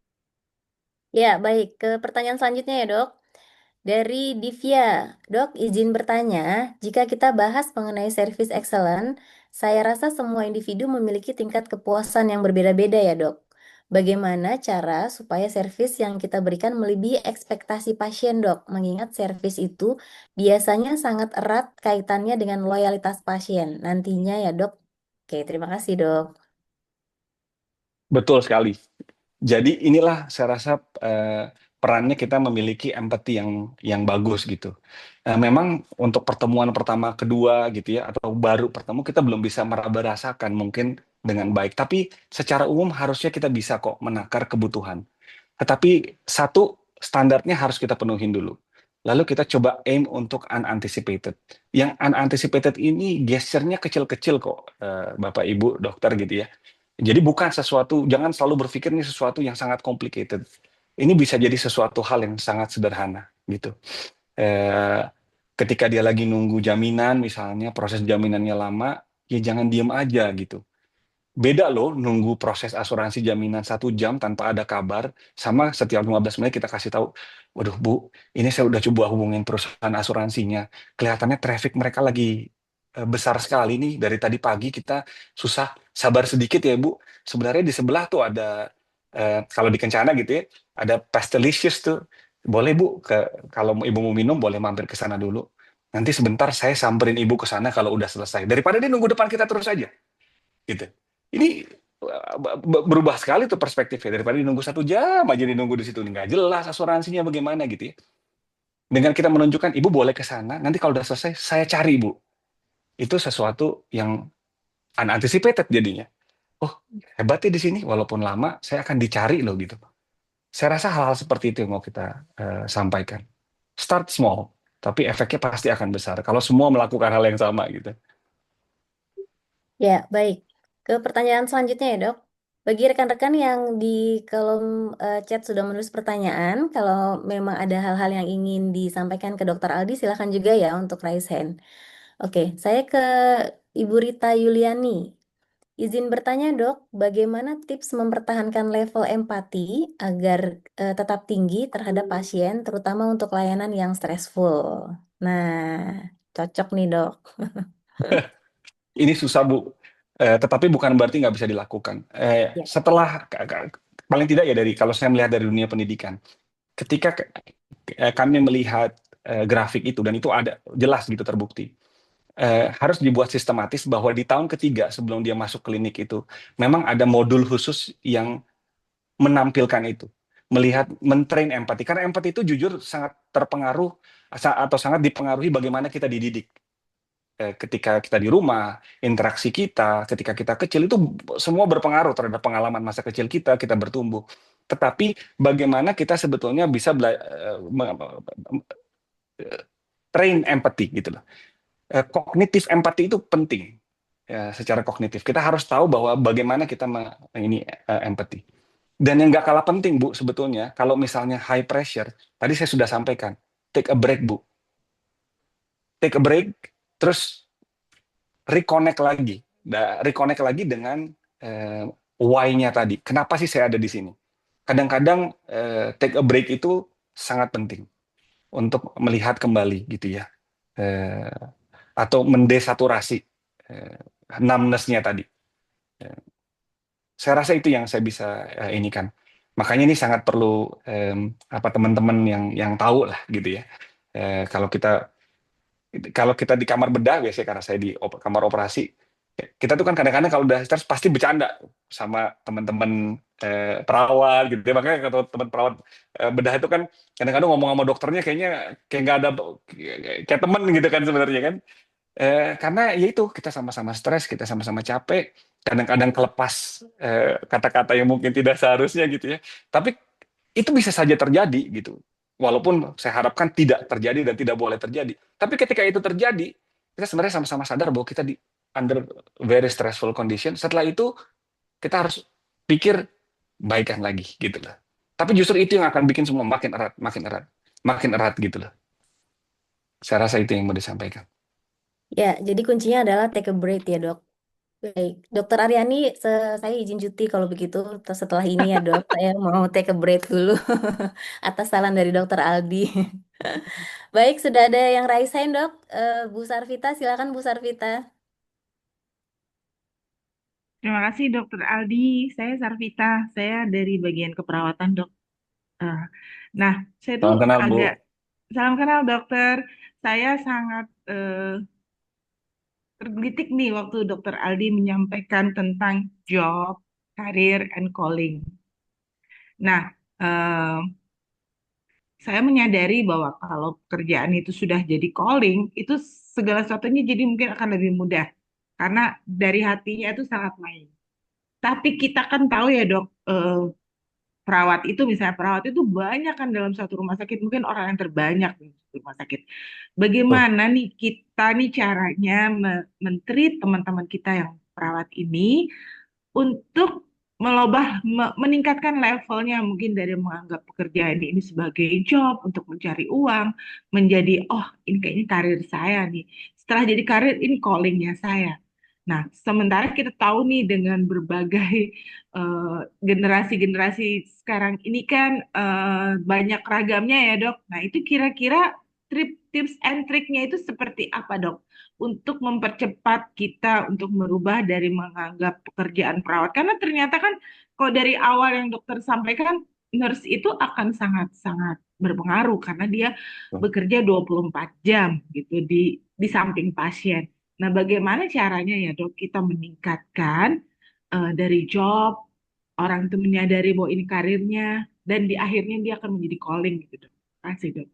Ya, baik. Ke pertanyaan selanjutnya ya, Dok. Dari Divya, Dok, izin bertanya, jika kita bahas mengenai service excellent, saya rasa semua individu memiliki tingkat kepuasan yang berbeda-beda ya, Dok. Bagaimana cara supaya servis yang kita berikan melebihi ekspektasi pasien, Dok? Mengingat servis itu biasanya sangat erat kaitannya dengan loyalitas pasien nantinya ya, Dok. Oke, terima kasih, Dok. Betul sekali. Jadi inilah saya rasa perannya kita memiliki empati yang bagus gitu. Memang untuk pertemuan pertama, kedua gitu ya, atau baru pertemu kita belum bisa meraba rasakan mungkin dengan baik. Tapi secara umum harusnya kita bisa kok menakar kebutuhan. Tetapi satu, standarnya harus kita penuhin dulu. Lalu kita coba aim untuk unanticipated. Yang unanticipated ini gesturnya kecil-kecil kok, Bapak Ibu dokter gitu ya. Jadi bukan sesuatu, jangan selalu berpikir ini sesuatu yang sangat complicated. Ini bisa jadi sesuatu hal yang sangat sederhana gitu. Eh, Ketika dia lagi nunggu jaminan misalnya, proses jaminannya lama, ya jangan diem aja gitu. Beda loh nunggu proses asuransi jaminan 1 jam tanpa ada kabar, sama setiap 15 menit kita kasih tahu, waduh Bu, ini saya udah coba hubungin perusahaan asuransinya, kelihatannya traffic mereka lagi besar sekali nih, dari tadi pagi kita susah, sabar sedikit ya Bu, sebenarnya di sebelah tuh ada, kalau di Kencana gitu ya, ada Pastelicious tuh, boleh Bu, kalau Ibu mau minum boleh mampir ke sana dulu, nanti sebentar saya samperin Ibu ke sana kalau udah selesai, daripada dia nunggu depan kita terus aja gitu. Ini berubah sekali tuh perspektifnya daripada nunggu 1 jam aja nunggu di situ nggak jelas asuransinya bagaimana gitu ya. Dengan kita menunjukkan ibu boleh ke sana, nanti kalau udah selesai saya cari ibu. Itu sesuatu yang unanticipated jadinya. Oh hebatnya di sini walaupun lama saya akan dicari loh gitu. Saya rasa hal-hal seperti itu yang mau kita sampaikan. Start small, tapi efeknya pasti akan besar kalau semua melakukan hal yang sama gitu. Ya, baik. Ke pertanyaan selanjutnya ya, Dok. Bagi rekan-rekan yang di kolom chat sudah menulis pertanyaan, kalau memang ada hal-hal yang ingin disampaikan ke Dokter Aldi, silahkan juga ya untuk raise hand. Oke, saya ke Ibu Rita Yuliani. Izin bertanya, Dok, bagaimana tips mempertahankan level empati agar tetap tinggi terhadap pasien, terutama untuk layanan yang stressful? Nah, cocok nih, Dok. Ini susah Bu, tetapi bukan berarti nggak bisa dilakukan. Ya. Setelah paling tidak ya dari kalau saya melihat dari dunia pendidikan, ketika kami melihat grafik itu dan itu ada jelas gitu terbukti, harus dibuat sistematis bahwa di tahun ketiga sebelum dia masuk klinik itu memang ada modul khusus yang menampilkan itu, melihat mentrain empati karena empati itu jujur sangat terpengaruh atau sangat dipengaruhi bagaimana kita dididik ketika kita di rumah, interaksi kita, ketika kita kecil itu semua berpengaruh terhadap pengalaman masa kecil kita, kita bertumbuh. Tetapi bagaimana kita sebetulnya bisa train empati gitu loh. Kognitif empati itu penting ya, secara kognitif. Kita harus tahu bahwa bagaimana kita ini empati. Dan yang nggak kalah penting Bu sebetulnya, kalau misalnya high pressure, tadi saya sudah sampaikan, take a break Bu, take a break, terus reconnect lagi dengan why-nya tadi. Kenapa sih saya ada di sini? Kadang-kadang take a break itu sangat penting untuk melihat kembali gitu ya, Eh, atau mendesaturasi numbness-nya tadi. Eh, saya rasa itu yang saya bisa ini kan. Makanya ini sangat perlu apa teman-teman yang tahu lah gitu ya. Kalau kita di kamar bedah biasanya, karena saya di kamar operasi, kita tuh kan kadang-kadang kalau udah stres pasti bercanda sama teman-teman perawat gitu ya. Makanya kalau teman perawat bedah itu kan kadang-kadang ngomong sama dokternya kayaknya kayak nggak ada, kayak temen gitu kan sebenarnya kan. Karena ya itu, kita sama-sama stres, kita sama-sama capek, kadang-kadang kelepas kata-kata yang mungkin tidak seharusnya gitu ya. Tapi itu bisa saja terjadi gitu. Walaupun saya harapkan tidak terjadi dan tidak boleh terjadi. Tapi ketika itu terjadi, kita sebenarnya sama-sama sadar bahwa kita di under very stressful condition. Setelah itu kita harus pikir baikan lagi gitu lah. Tapi justru itu yang akan bikin semua makin erat, makin erat, makin erat gitu lah. Saya rasa itu yang mau disampaikan. Ya, jadi kuncinya adalah take a break ya, Dok. Baik, Dokter Aryani, saya izin cuti kalau begitu. Setelah ini ya, Dok, saya mau take a break dulu atas saran dari Dokter Aldi. Baik, sudah ada yang raise hand, Dok. Bu Sarvita, silakan Bu Sarvita. Terima kasih Dokter Aldi. Saya Sarvita. Saya dari bagian keperawatan dok. Eh, Nah, saya tuh Salam kenal, Bu. agak salam kenal dokter. Saya sangat tergelitik nih waktu Dokter Aldi menyampaikan tentang job, karir, and calling. Nah, saya menyadari bahwa kalau pekerjaan itu sudah jadi calling, itu segala sesuatunya jadi mungkin akan lebih mudah. Karena dari hatinya itu sangat main. Tapi kita kan tahu ya dok, perawat itu misalnya perawat itu banyak kan dalam satu rumah sakit, mungkin orang yang terbanyak di satu rumah sakit. Tuh. Bagaimana nih kita nih caranya men-treat teman-teman kita yang perawat ini untuk meningkatkan levelnya, mungkin dari menganggap pekerjaan ini sebagai job untuk mencari uang, menjadi oh ini kayaknya karir saya nih, setelah jadi karir ini callingnya saya. Nah, sementara kita tahu nih dengan berbagai generasi-generasi sekarang ini kan banyak ragamnya ya dok. Nah, itu kira-kira tips and triknya itu seperti apa dok? Untuk mempercepat kita untuk merubah dari menganggap pekerjaan perawat. Karena ternyata kan kalau dari awal yang dokter sampaikan, nurse itu akan sangat-sangat berpengaruh karena dia Tuh. bekerja 24 jam gitu di samping pasien. Nah, bagaimana caranya ya dok kita meningkatkan dari job, orang itu menyadari bahwa ini karirnya, dan di akhirnya dia akan menjadi calling gitu dok. Terima kasih dok.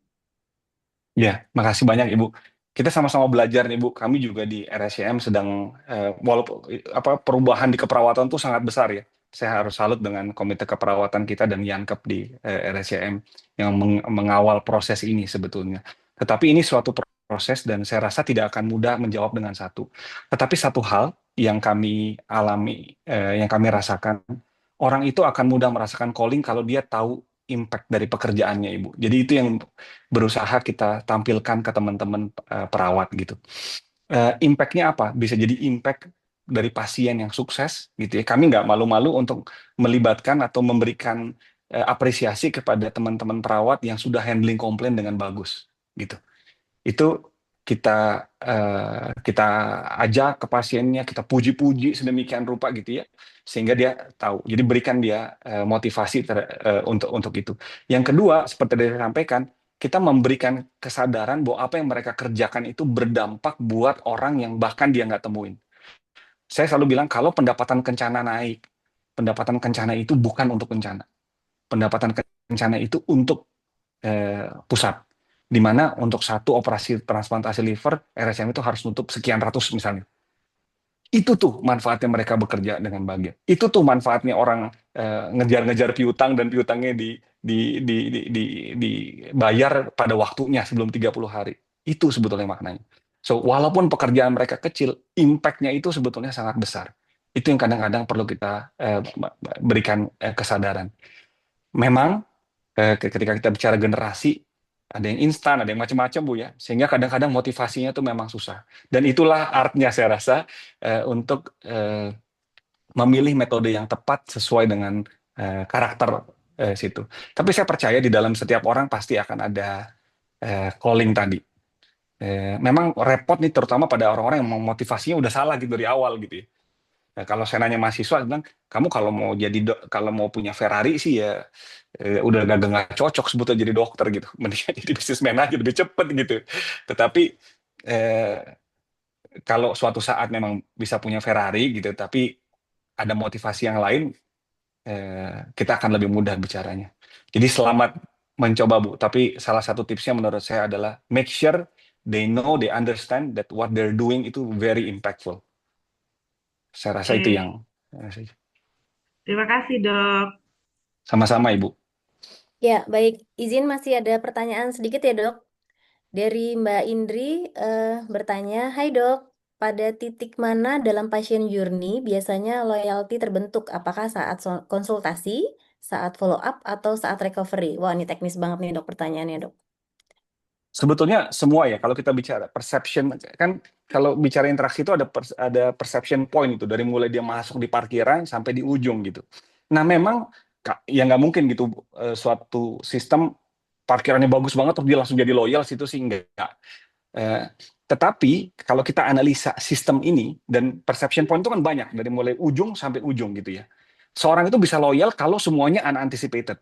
Ya, makasih banyak Ibu. Kita sama-sama belajar nih Bu. Kami juga di RSCM sedang walaupun perubahan di keperawatan itu sangat besar ya. Saya harus salut dengan komite keperawatan kita dan Yankep di RSCM yang mengawal proses ini sebetulnya. Tetapi ini suatu proses dan saya rasa tidak akan mudah menjawab dengan satu. Tetapi satu hal yang kami alami, yang kami rasakan, orang itu akan mudah merasakan calling kalau dia tahu impact dari pekerjaannya, Ibu. Jadi itu yang berusaha kita tampilkan ke teman-teman perawat gitu. Impact-nya apa? Bisa jadi impact dari pasien yang sukses gitu ya. Kami nggak malu-malu untuk melibatkan atau memberikan apresiasi kepada teman-teman perawat yang sudah handling komplain dengan bagus gitu. Itu kita ajak ke pasiennya, kita puji-puji sedemikian rupa gitu ya, sehingga dia tahu. Jadi berikan dia motivasi untuk itu. Yang kedua, seperti yang saya sampaikan, kita memberikan kesadaran bahwa apa yang mereka kerjakan itu berdampak buat orang yang bahkan dia nggak temuin. Saya selalu bilang kalau pendapatan kencana naik, pendapatan kencana itu bukan untuk bencana. Pendapatan kencana itu untuk pusat. Di mana untuk satu operasi transplantasi liver, RSCM itu harus nutup sekian ratus misalnya. Itu tuh manfaatnya mereka bekerja dengan bahagia. Itu tuh manfaatnya orang ngejar-ngejar piutang dan piutangnya dibayar pada waktunya sebelum 30 hari. Itu sebetulnya maknanya. So, walaupun pekerjaan mereka kecil, impact-nya itu sebetulnya sangat besar. Itu yang kadang-kadang perlu kita berikan kesadaran. Memang ketika kita bicara generasi, ada yang instan, ada yang macam-macam Bu ya. Sehingga kadang-kadang motivasinya tuh memang susah. Dan itulah artnya saya rasa untuk memilih metode yang tepat sesuai dengan karakter situ. Tapi saya percaya di dalam setiap orang pasti akan ada calling tadi. Memang repot nih terutama pada orang-orang yang motivasinya udah salah gitu dari awal gitu ya. Nah, kalau saya nanya mahasiswa bilang, kamu kalau mau kalau mau punya Ferrari sih ya udah nggak cocok sebetulnya jadi dokter gitu. Mendingan jadi bisnismen aja lebih cepet gitu. Tetapi eh, kalau suatu saat memang bisa punya Ferrari gitu, tapi ada motivasi yang lain, kita akan lebih mudah bicaranya. Jadi selamat mencoba Bu. Tapi salah satu tipsnya menurut saya adalah make sure they know, they understand that what they're doing itu very impactful. Saya rasa itu Oke, yang terima kasih dok. sama-sama Ibu. Ya, baik. Izin masih ada pertanyaan sedikit ya, Dok. Dari Mbak Indri bertanya, Hai dok, pada titik mana dalam pasien journey biasanya loyalty terbentuk? Apakah saat konsultasi, saat follow up, atau saat recovery? Wah, ini teknis banget nih dok pertanyaannya dok. Sebetulnya semua ya, kalau kita bicara perception, kan kalau bicara interaksi itu ada perception point itu, dari mulai dia masuk di parkiran sampai di ujung gitu. Nah memang, ya nggak mungkin gitu, suatu sistem parkirannya bagus banget terus dia langsung jadi loyal, situ sih enggak. Tetapi kalau kita analisa sistem ini, dan perception point itu kan banyak, dari mulai ujung sampai ujung gitu ya. Seorang itu bisa loyal kalau semuanya unanticipated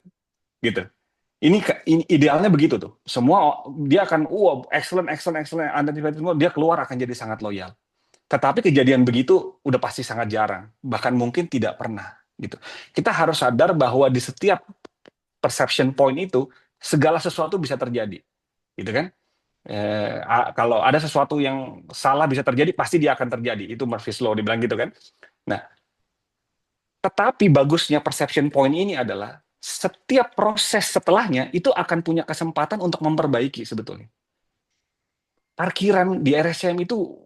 gitu. Ini idealnya begitu tuh. Semua dia akan excellent, unanticipated semua, dia keluar akan jadi sangat loyal. Tetapi kejadian begitu udah pasti sangat jarang, bahkan mungkin tidak pernah gitu. Kita harus sadar bahwa di setiap perception point itu segala sesuatu bisa terjadi, gitu kan? Kalau ada sesuatu yang salah bisa terjadi, pasti dia akan terjadi. Itu Murphy's Law dibilang gitu kan. Nah, tetapi bagusnya perception point ini adalah setiap proses setelahnya itu akan punya kesempatan untuk memperbaiki sebetulnya. Parkiran di RSCM itu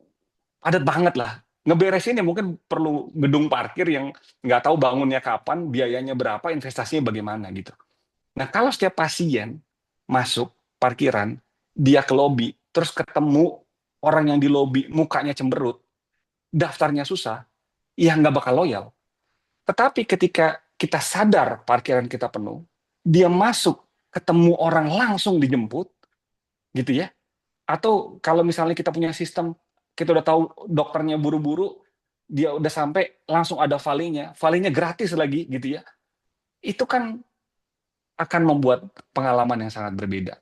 padat banget lah. Ngeberesin ya mungkin perlu gedung parkir yang nggak tahu bangunnya kapan, biayanya berapa, investasinya bagaimana gitu. Nah kalau setiap pasien masuk parkiran, dia ke lobi, terus ketemu orang yang di lobi mukanya cemberut, daftarnya susah, ya nggak bakal loyal. Tetapi ketika kita sadar parkiran kita penuh, dia masuk, ketemu orang langsung dijemput, gitu ya. Atau kalau misalnya kita punya sistem, kita udah tahu dokternya buru-buru, dia udah sampai langsung ada valinya gratis lagi, gitu ya. Itu kan akan membuat pengalaman yang sangat berbeda.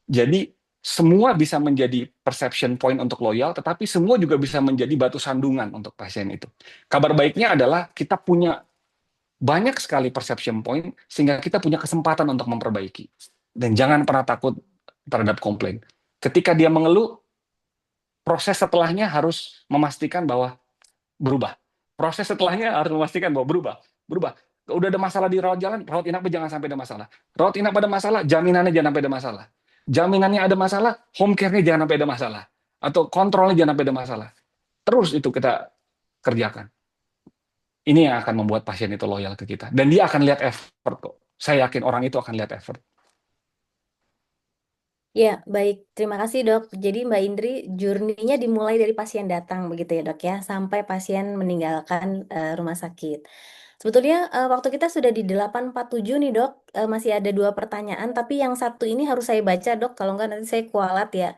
Jadi semua bisa menjadi perception point untuk loyal, tetapi semua juga bisa menjadi batu sandungan untuk pasien itu. Kabar baiknya adalah kita punya banyak sekali perception point, sehingga kita punya kesempatan untuk memperbaiki. Dan jangan pernah takut terhadap komplain. Ketika dia mengeluh, proses setelahnya harus memastikan bahwa berubah. Proses setelahnya harus memastikan bahwa berubah. Udah ada masalah di rawat jalan, rawat inap jangan sampai ada masalah. Rawat inap ada masalah, jaminannya jangan sampai ada masalah. Jaminannya ada masalah, home care-nya jangan sampai ada masalah. Atau kontrolnya jangan sampai ada masalah. Terus itu kita kerjakan. Ini yang akan membuat pasien itu loyal ke kita. Dan dia akan lihat effort kok. Saya yakin orang itu akan lihat effort. Ya, baik. Terima kasih dok. Jadi Mbak Indri, journey-nya dimulai dari pasien datang begitu ya dok ya, sampai pasien meninggalkan rumah sakit. Sebetulnya waktu kita sudah di 8.47 nih dok, masih ada 2 pertanyaan, tapi yang satu ini harus saya baca dok, kalau enggak nanti saya kualat ya.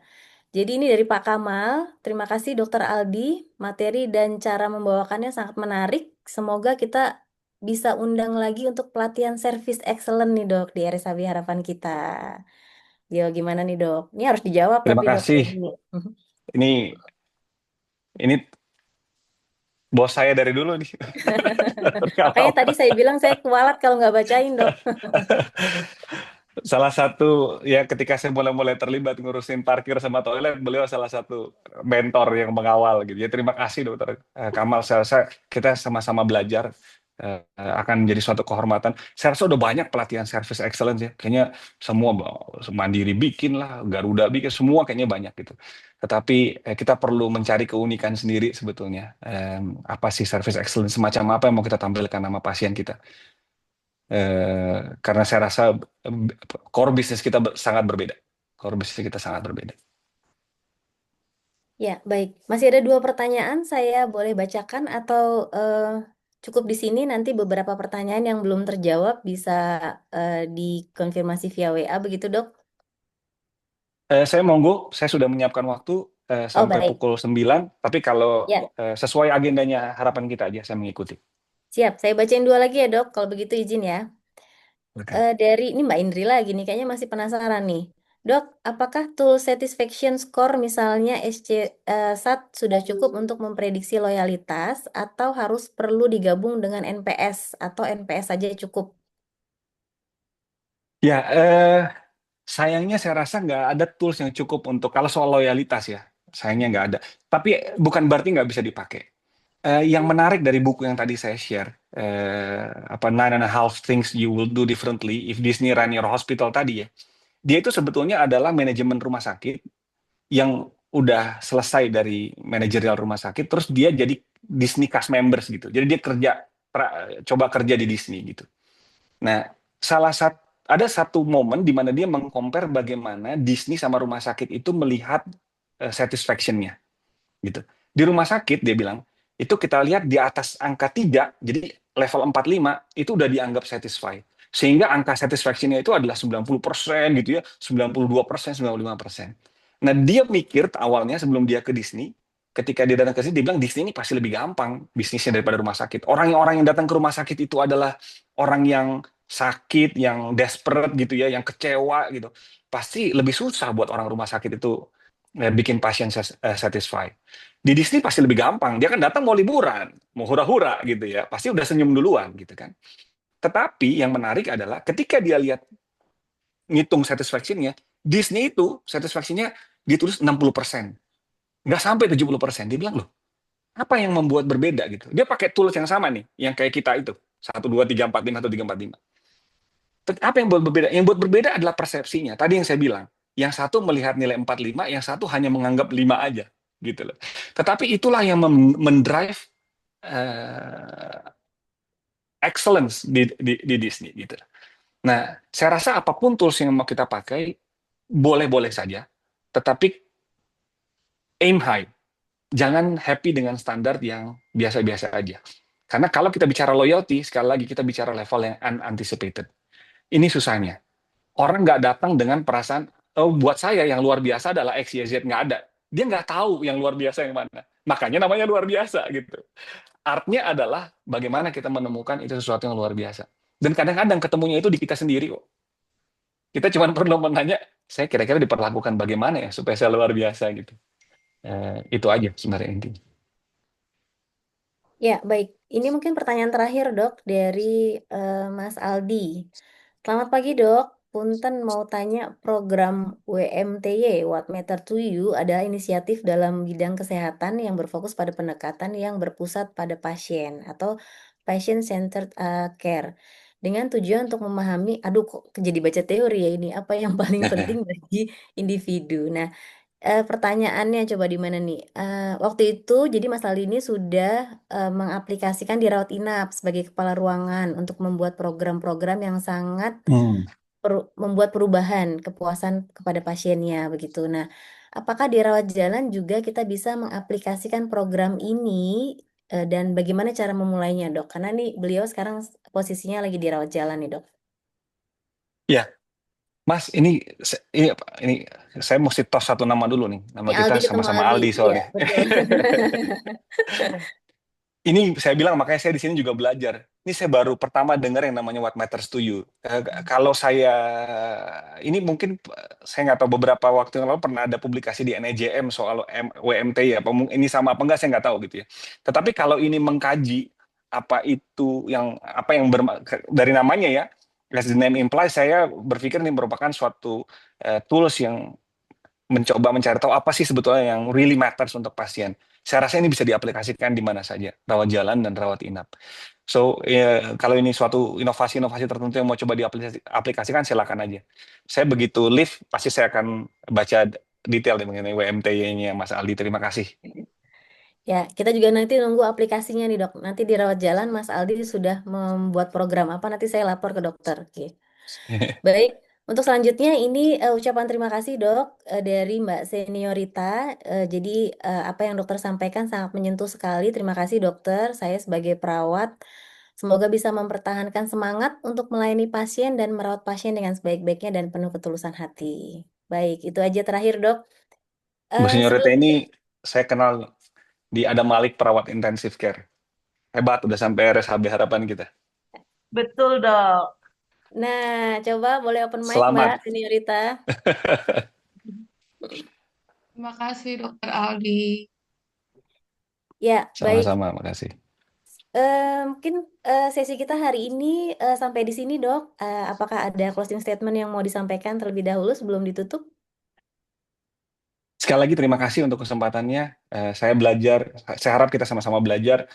Jadi ini dari Pak Kamal, terima kasih Dokter Aldi, materi dan cara membawakannya sangat menarik. Semoga kita bisa undang lagi untuk pelatihan service excellent nih dok di RSAB Harapan kita. Yo, gimana nih dok? Ini harus dijawab Terima tapi dok. kasih. Ini bos saya dari dulu nih. Makanya tadi saya bilang saya kualat kalau nggak bacain dok. Salah satu ya ketika saya mulai terlibat ngurusin parkir sama toilet, beliau salah satu mentor yang mengawal gitu. Ya terima kasih Dokter Kamal. Saya rasa kita sama-sama belajar, akan menjadi suatu kehormatan. Saya rasa udah banyak pelatihan service excellence ya. Kayaknya semua Mandiri bikin lah, Garuda bikin, semua kayaknya banyak gitu. Tetapi kita perlu mencari keunikan sendiri sebetulnya. Apa sih service excellence, semacam apa yang mau kita tampilkan sama pasien kita. Karena saya rasa core bisnis kita sangat berbeda. core business kita sangat berbeda. Ya, baik. Masih ada 2 pertanyaan, saya boleh bacakan atau cukup di sini nanti beberapa pertanyaan yang belum terjawab bisa dikonfirmasi via WA begitu, Dok? Saya monggo, saya sudah menyiapkan waktu Oh, sampai baik. pukul 9, tapi kalau Ya, sesuai agendanya harapan kita aja, saya mengikuti. siap. Saya bacain 2 lagi ya, Dok. Kalau begitu izin ya. Silakan. Dari ini Mbak Indri lagi nih, kayaknya masih penasaran nih. Dok, apakah tool satisfaction score misalnya SAT sudah cukup untuk memprediksi loyalitas atau harus perlu digabung dengan NPS atau NPS saja cukup? Ya, sayangnya saya rasa nggak ada tools yang cukup untuk kalau soal loyalitas ya, sayangnya nggak ada. Tapi bukan berarti nggak bisa dipakai. Yang menarik dari buku yang tadi saya share, apa 9.5 Things You Will Do Differently If Disney Ran Your Hospital tadi ya, dia itu sebetulnya adalah manajemen rumah sakit yang udah selesai dari manajerial rumah sakit, terus dia jadi Disney cast members gitu. Jadi dia coba kerja di Disney gitu. Nah, ada satu momen di mana dia mengcompare bagaimana Disney sama rumah sakit itu melihat satisfaction-nya gitu. Di rumah sakit dia bilang, itu kita lihat di atas angka 3, jadi level 45 itu udah dianggap satisfied. Sehingga angka satisfaction-nya itu adalah 90% gitu ya, 92%, 95%. Nah, dia mikir awalnya sebelum dia ke Disney, ketika dia datang ke sini, dia bilang Disney ini pasti lebih gampang bisnisnya daripada rumah sakit. Orang-orang yang datang ke rumah sakit itu adalah orang yang sakit, yang desperate gitu ya, yang kecewa gitu. Pasti lebih susah buat orang rumah sakit itu bikin pasien satisfied. Di Disney pasti lebih gampang. Dia kan datang mau liburan, mau hura-hura gitu ya. Pasti udah senyum duluan gitu kan. Tetapi yang menarik adalah ketika dia lihat ngitung satisfaction-nya, Disney itu satisfaction-nya ditulis 60%. Nggak sampai 70%. Dia bilang, loh, apa yang membuat berbeda gitu? Dia pakai tools yang sama nih, yang kayak kita itu. 1, 2, 3, 4, 5, 1, 3, 4, 5. Apa yang buat berbeda? Yang buat berbeda adalah persepsinya. Tadi yang saya bilang, yang satu melihat nilai 45, yang satu hanya menganggap 5 aja. Gitu loh. Tetapi itulah yang mendrive excellence di Disney. Gitu. Nah, saya rasa apapun tools yang mau kita pakai, boleh-boleh saja. Tetapi aim high. Jangan happy dengan standar yang biasa-biasa aja. Karena kalau kita bicara loyalty, sekali lagi kita bicara level yang unanticipated. Ini susahnya. Orang nggak datang dengan perasaan, oh buat saya yang luar biasa adalah X, Y, Z, nggak ada. Dia nggak tahu yang luar biasa yang mana. Makanya namanya luar biasa gitu. Artnya adalah bagaimana kita menemukan itu sesuatu yang luar biasa. Dan kadang-kadang ketemunya itu di kita sendiri kok. Kita cuma perlu menanya, saya kira-kira diperlakukan bagaimana ya supaya saya luar biasa gitu. Itu aja sebenarnya intinya. Ya, baik. Ini mungkin pertanyaan terakhir, Dok, dari Mas Aldi. Selamat pagi, Dok. Punten mau tanya program WMTY, What Matter to You, adalah inisiatif dalam bidang kesehatan yang berfokus pada pendekatan yang berpusat pada pasien atau patient-centered care. Dengan tujuan untuk memahami, aduh kok jadi baca teori ya ini, apa yang paling penting bagi individu. Nah, pertanyaannya coba di mana nih? Waktu itu jadi Mas Aldi ini sudah mengaplikasikan di rawat inap sebagai kepala ruangan untuk membuat program-program yang sangat membuat perubahan kepuasan kepada pasiennya begitu. Nah, apakah di rawat jalan juga kita bisa mengaplikasikan program ini dan bagaimana cara memulainya, Dok? Karena nih beliau sekarang posisinya lagi di rawat jalan nih, Dok. Ya, Mas, ini saya mesti tos satu nama dulu nih. Nama Ini kita Aldi ketemu sama-sama Aldi, Aldi iya soalnya. betul. Ini saya bilang makanya saya di sini juga belajar. Ini saya baru pertama dengar yang namanya What Matters to You. Kalau ini mungkin saya nggak tahu beberapa waktu yang lalu pernah ada publikasi di NEJM soal WMT ya. Ini sama apa enggak saya nggak tahu gitu ya. Tetapi kalau ini mengkaji apa yang dari namanya ya, as the name implies, saya berpikir ini merupakan suatu tools yang mencoba mencari tahu apa sih sebetulnya yang really matters untuk pasien. Saya rasa ini bisa diaplikasikan di mana saja, rawat jalan dan rawat inap. So, kalau ini suatu inovasi-inovasi tertentu yang mau coba diaplikasikan, silakan aja. Saya begitu live, pasti saya akan baca detail mengenai WMTY-nya Mas Aldi. Terima kasih. Ya, kita juga nanti nunggu aplikasinya nih, Dok. Nanti di rawat jalan Mas Aldi sudah membuat program apa, nanti saya lapor ke dokter. Oke. Baik, Untuk selanjutnya ini ucapan terima kasih dok dari Mbak Seniorita. Jadi apa yang dokter sampaikan sangat menyentuh sekali. Terima kasih dokter. Saya sebagai perawat semoga bisa mempertahankan semangat untuk melayani pasien dan merawat pasien dengan sebaik-baiknya dan penuh ketulusan hati. Baik, itu aja terakhir dok. Bu Seniorita Sebelum ini saya kenal di Adam Malik perawat intensive care. Hebat, udah sampai RSHB harapan kita. Betul, Dok. Nah, coba boleh open mic Selamat. Mbak Seniorita. Terima kasih Dokter Aldi. Ya, baik. Sama-sama, makasih. Mungkin sesi kita hari ini sampai di sini dok. Apakah ada closing statement yang mau disampaikan terlebih dahulu sebelum ditutup? Sekali lagi terima kasih untuk kesempatannya. Saya belajar, saya harap kita sama-sama belajar.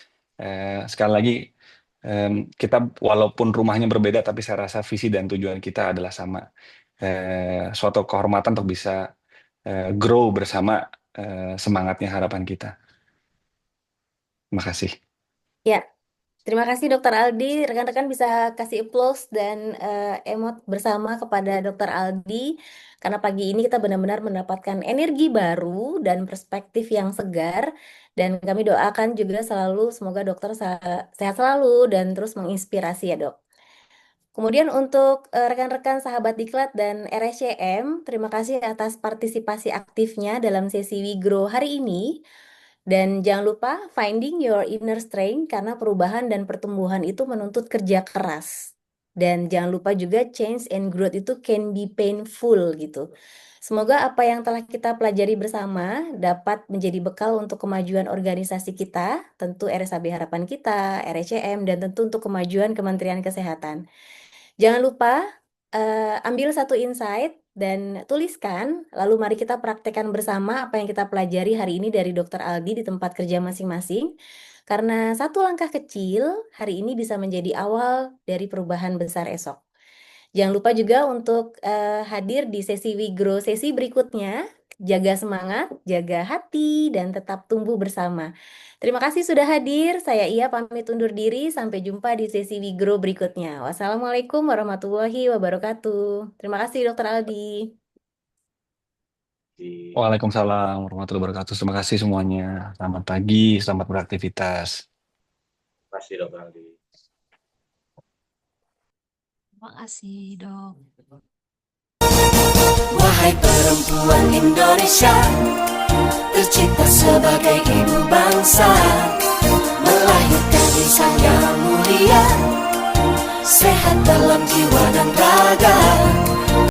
Sekali lagi, kita walaupun rumahnya berbeda, tapi saya rasa visi dan tujuan kita adalah sama. Suatu kehormatan untuk bisa grow bersama semangatnya harapan kita. Terima kasih. Ya, terima kasih Dokter Aldi. Rekan-rekan bisa kasih applause dan emot bersama kepada Dokter Aldi. Karena pagi ini kita benar-benar mendapatkan energi baru dan perspektif yang segar. Dan kami doakan juga selalu semoga dokter sehat selalu dan terus menginspirasi ya dok. Kemudian untuk rekan-rekan sahabat Diklat dan RSCM, terima kasih atas partisipasi aktifnya dalam sesi WeGrow hari ini. Dan jangan lupa finding your inner strength karena perubahan dan pertumbuhan itu menuntut kerja keras. Dan jangan lupa juga change and growth itu can be painful gitu. Semoga apa yang telah kita pelajari bersama dapat menjadi bekal untuk kemajuan organisasi kita, tentu RSAB Harapan kita, RSCM, dan tentu untuk kemajuan Kementerian Kesehatan. Jangan lupa ambil satu insight dan tuliskan, lalu mari kita praktekkan bersama apa yang kita pelajari hari ini dari Dr. Aldi di tempat kerja masing-masing. Karena satu langkah kecil hari ini bisa menjadi awal dari perubahan besar esok. Jangan lupa juga untuk hadir di sesi WeGrow sesi berikutnya. Jaga semangat, jaga hati, dan tetap tumbuh bersama. Terima kasih sudah hadir. Saya Ia pamit undur diri. Sampai jumpa di sesi WeGrow berikutnya. Wassalamualaikum warahmatullahi wabarakatuh. Terima kasih Dokter Aldi. Waalaikumsalam warahmatullahi wabarakatuh. Terima kasih semuanya. Selamat pagi, selamat beraktivitas. Terima kasih Dok Aldi. Terima kasih Dok. Wahai perempuan Indonesia, tercipta sebagai ibu bangsa, melahirkan insan yang mulia, sehat dalam jiwa dan raga.